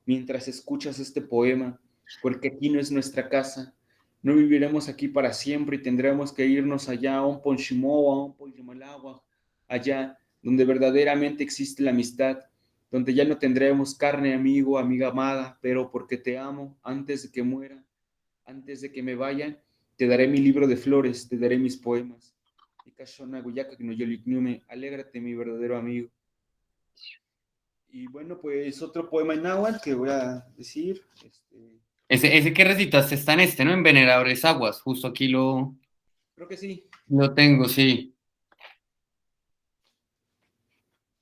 mientras escuchas este poema, porque aquí no es nuestra casa. No viviremos aquí para siempre y tendremos que irnos allá a un Ponchimoa, a un Poyamalagua, allá donde verdaderamente existe la amistad, donde ya no tendremos carne, amigo, amiga amada, pero porque te amo, antes de que muera, antes de que me vaya, te daré mi libro de flores, te daré mis poemas. Alégrate, mi verdadero amigo. Y bueno, pues otro poema en náhuatl que voy a decir. Ese que recitaste está en ¿no? En Veneradores Aguas. Justo aquí Creo que sí. lo tengo, sí.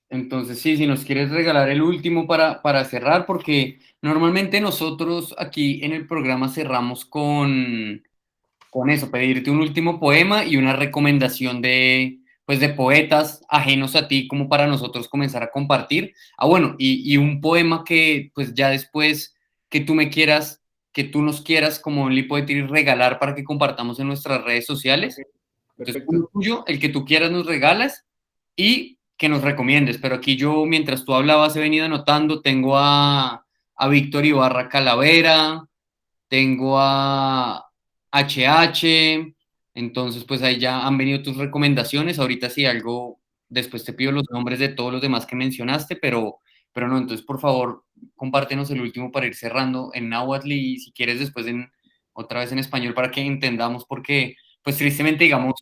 Entonces, sí, si nos quieres regalar el último para cerrar, porque normalmente nosotros aquí en el programa cerramos con eso, pedirte un último poema y una recomendación pues de poetas ajenos a ti, como para nosotros comenzar a compartir. Ah, bueno, y un poema que pues ya después que tú que tú nos quieras como un Lipoetry regalar para que compartamos en nuestras redes sociales. Okay, Entonces, perfecto. uno tuyo, el que tú quieras nos regalas y que nos recomiendes. Pero aquí yo, mientras tú hablabas, he venido anotando, tengo a Víctor Ibarra Calavera, tengo a HH, entonces pues ahí ya han venido tus recomendaciones, ahorita si algo, después te pido los nombres de todos los demás que mencionaste, pero no, entonces por favor compártenos el último para ir cerrando en náhuatl y si quieres después otra vez en español para que entendamos, porque pues tristemente digamos,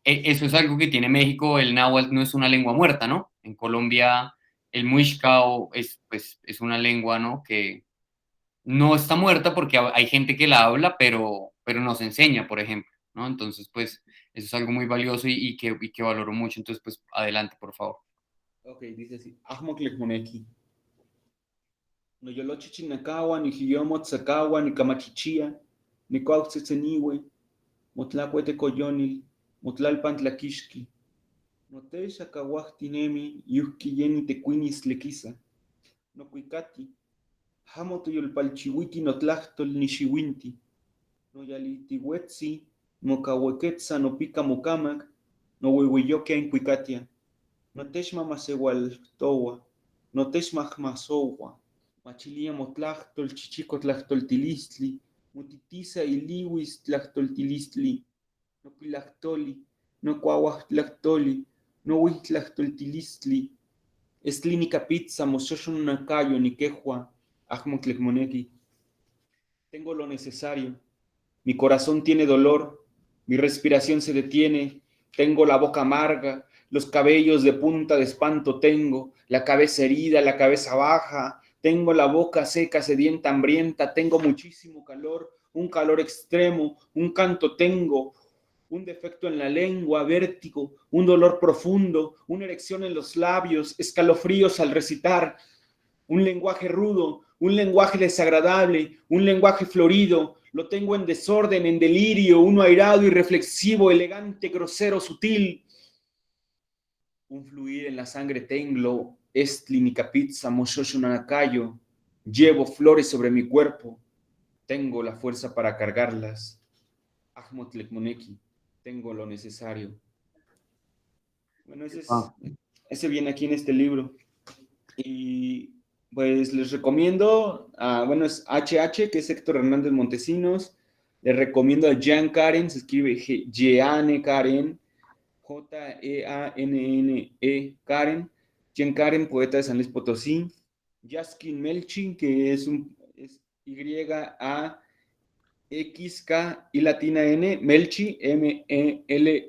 eso es algo que tiene México, el náhuatl no es una lengua muerta, ¿no? En Colombia el muixcao pues, es una lengua, ¿no? Que no está muerta porque hay gente que la habla, pero nos enseña, por ejemplo, ¿no? Entonces, pues, eso es algo muy valioso y que valoro mucho. Entonces, pues, adelante, por favor. Ok, dice así. Ahmoklekmoneki. No yolochichinakawa, ni hiyomotzakawa, ni kamachichia, ni cuauhtzetseniwe, motlacuete coyonil, motlalpan tlaquixqui. No tesha kawahtinemi, yuhki yeni tequinis lequisa. No cuicati. Hamo toyolpalchihuiti no tlachtol ni xiuinti. No yalitihuetzi, no cahuequetza, no pica mocamac, no huehueyoquea en cuicatia. No techma masewaltowa, no techma masowa. Machilia motlachtol, chichico tlachtoltilistli, mutitiza iliwis tlachtoltilistli. No pilactoli, no cuahuac tlachtoli, no huitlachtoltilistli. Es clínica pizza, mososhon nakayo, ni quejua, ahmotlekmoneki. Tengo lo necesario. Mi corazón tiene dolor, mi respiración se detiene, tengo la boca amarga, los cabellos de punta de espanto tengo, la cabeza herida, la cabeza baja, tengo la boca seca, sedienta, hambrienta, tengo muchísimo calor, un calor extremo, un canto tengo, un defecto en la lengua, vértigo, un dolor profundo, una erección en los labios, escalofríos al recitar, un lenguaje rudo, un lenguaje desagradable, un lenguaje florido, lo tengo en desorden, en delirio, uno airado y reflexivo, elegante, grosero, sutil. Un fluir en la sangre tengo, estli ni capizza, moshoshunacayo, llevo flores sobre mi cuerpo, tengo la fuerza para cargarlas. Ahmotlekmoneki, tengo lo necesario. Bueno, ese viene aquí en este libro. Y pues les recomiendo, bueno, es HH, que es Héctor Hernández Montesinos. Les recomiendo a Jean Karen, se escribe Jeanne Karen, Jeanne Karen. Jean Karen, poeta de San Luis Potosí. Jaskin Melchin, que es Y-A-X-K y latina N, Melchi, M-E-L-E-Ch,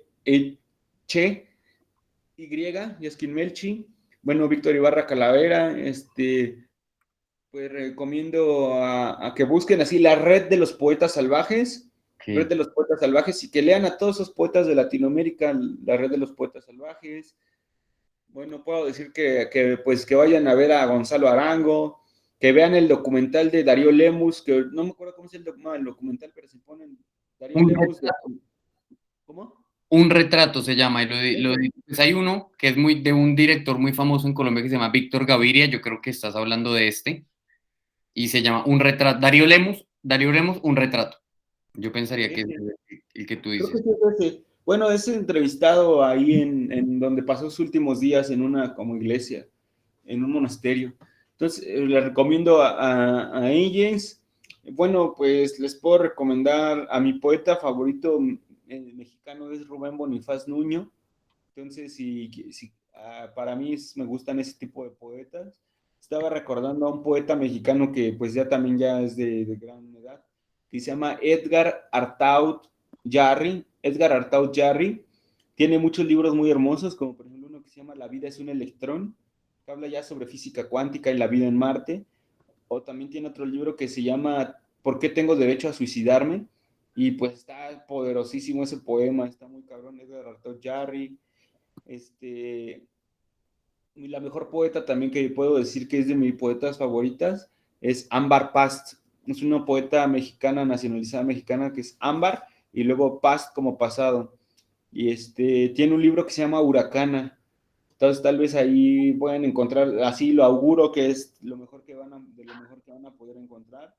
Y, Jaskin Melchi. Bueno, Víctor Ibarra Calavera, pues recomiendo a que busquen así la red de los poetas salvajes Red de los Poetas Salvajes, y que lean a todos esos poetas de Latinoamérica, la Red de los Poetas Salvajes. Bueno, puedo decir pues que vayan a ver a Gonzalo Arango, que vean el documental de Darío Lemus, que no me acuerdo cómo es el documental, pero se ponen Darío Lemus. ¿Cómo? Un retrato se llama, pues hay uno que es de un director muy famoso en Colombia que se llama Víctor Gaviria, yo creo que estás hablando de este, y se llama Un retrato, Darío Lemus, Un retrato. Yo pensaría que es el que tú dices. Creo que sí es ese. Bueno, es entrevistado ahí en donde pasó sus últimos días en una como iglesia, en un monasterio. Entonces, le recomiendo a ellos. Bueno, pues les puedo recomendar a mi poeta favorito mexicano, es Rubén Bonifaz Nuño. Entonces, para mí me gustan ese tipo de poetas. Estaba recordando a un poeta mexicano que pues ya es de gran edad, que se llama Edgar Artaud Jarry. Edgar Artaud Jarry tiene muchos libros muy hermosos, como por ejemplo uno que se llama La vida es un electrón, que habla ya sobre física cuántica y la vida en Marte. O también tiene otro libro que se llama ¿Por qué tengo derecho a suicidarme? Y pues está poderosísimo ese poema, está muy cabrón, Edgar Artaud Jarry. La mejor poeta también que puedo decir que es de mis poetas favoritas es Ámbar Past. Es una poeta mexicana, nacionalizada mexicana, que es Ámbar, y luego Past como pasado. Y tiene un libro que se llama Huracana. Entonces tal vez ahí pueden encontrar, así lo auguro que es de lo mejor que van a poder encontrar.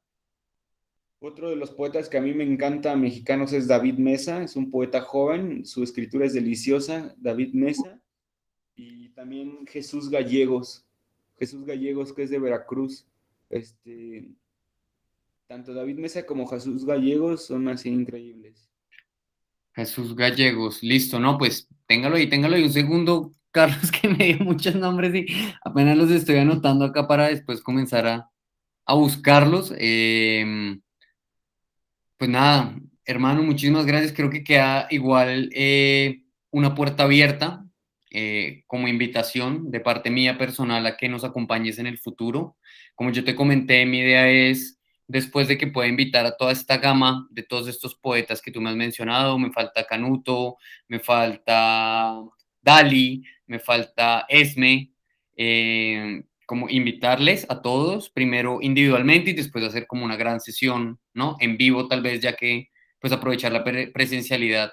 Otro de los poetas que a mí me encanta mexicanos es David Mesa, es un poeta joven, su escritura es deliciosa, David Mesa. Y también Jesús Gallegos, que es de Veracruz. Tanto David Mesa como Jesús Gallegos son así increíbles. Jesús Gallegos, listo, no, pues téngalo ahí un segundo, Carlos, que me dio muchos nombres y apenas los estoy anotando acá para después comenzar a buscarlos. Pues nada, hermano, muchísimas gracias. Creo que queda igual una puerta abierta como invitación de parte mía personal a que nos acompañes en el futuro. Como yo te comenté, mi idea es, después de que pueda invitar a toda esta gama de todos estos poetas que tú me has mencionado, me falta Canuto, me falta Dali, me falta Esme, como invitarles a todos, primero individualmente y después hacer como una gran sesión, ¿no? En vivo tal vez, ya que pues aprovechar la presencialidad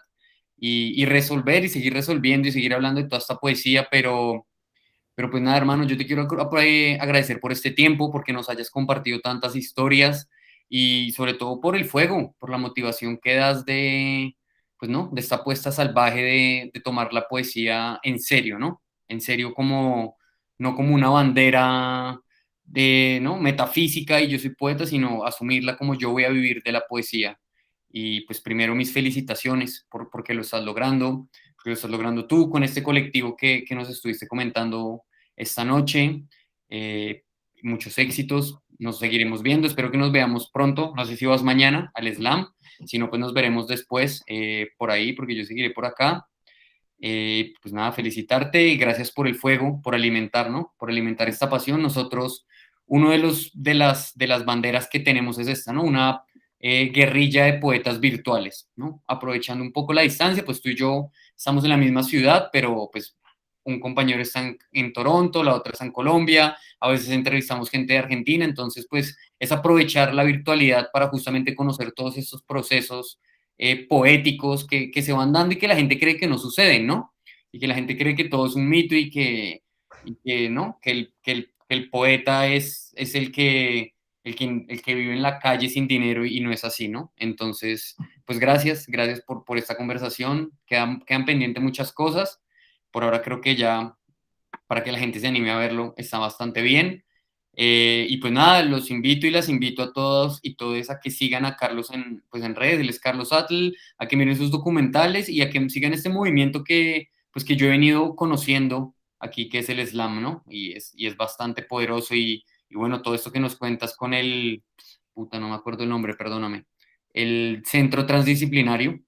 y resolver y seguir resolviendo y seguir hablando de toda esta poesía, pero pues nada, hermano, yo te quiero agradecer por este tiempo, porque nos hayas compartido tantas historias y sobre todo por el fuego, por la motivación que das de, pues no, de esta apuesta salvaje de tomar la poesía en serio, ¿no? En serio como, no como una bandera de, ¿no? Metafísica y yo soy poeta, sino asumirla como yo voy a vivir de la poesía. Y pues primero mis felicitaciones porque lo estás logrando, porque lo estás logrando tú con este colectivo que nos estuviste comentando esta noche. Muchos éxitos, nos seguiremos viendo, espero que nos veamos pronto, no sé si vas mañana al slam, si no, pues nos veremos después por ahí, porque yo seguiré por acá. Pues nada, felicitarte y gracias por el fuego, por alimentar, ¿no? Por alimentar esta pasión. Nosotros, uno de las banderas que tenemos es esta, ¿no? Una guerrilla de poetas virtuales, ¿no? Aprovechando un poco la distancia, pues tú y yo estamos en la misma ciudad, pero pues un compañero está en Toronto, la otra está en Colombia, a veces entrevistamos gente de Argentina, entonces pues es aprovechar la virtualidad para justamente conocer todos estos procesos poéticos que se van dando y que la gente cree que no suceden, ¿no? Y que la gente cree que todo es un mito y que ¿no? Que el poeta es el que vive en la calle sin dinero y no es así, ¿no? Entonces, pues gracias por esta conversación. Quedan pendientes muchas cosas. Por ahora creo que ya para que la gente se anime a verlo está bastante bien. Y pues nada, los invito y las invito a todos y todas a que sigan a Carlos en redes, él es Carlos Atl, a que miren sus documentales y a que sigan este movimiento pues que yo he venido conociendo aquí, que es el slam, ¿no? Y es bastante poderoso y bueno, todo esto que nos cuentas con no me acuerdo el nombre, perdóname, el Centro Transdisciplinario,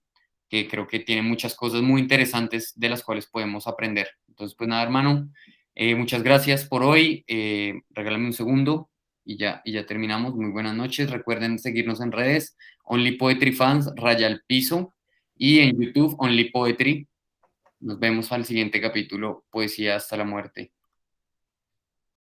que creo que tiene muchas cosas muy interesantes de las cuales podemos aprender. Entonces, pues nada, hermano, muchas gracias por hoy. Regálame un segundo. y ya terminamos. Muy buenas noches. Recuerden seguirnos en redes, Only Poetry Fans, Raya al Piso, y en YouTube, Only Poetry. Nos vemos al siguiente capítulo, Poesía hasta la muerte.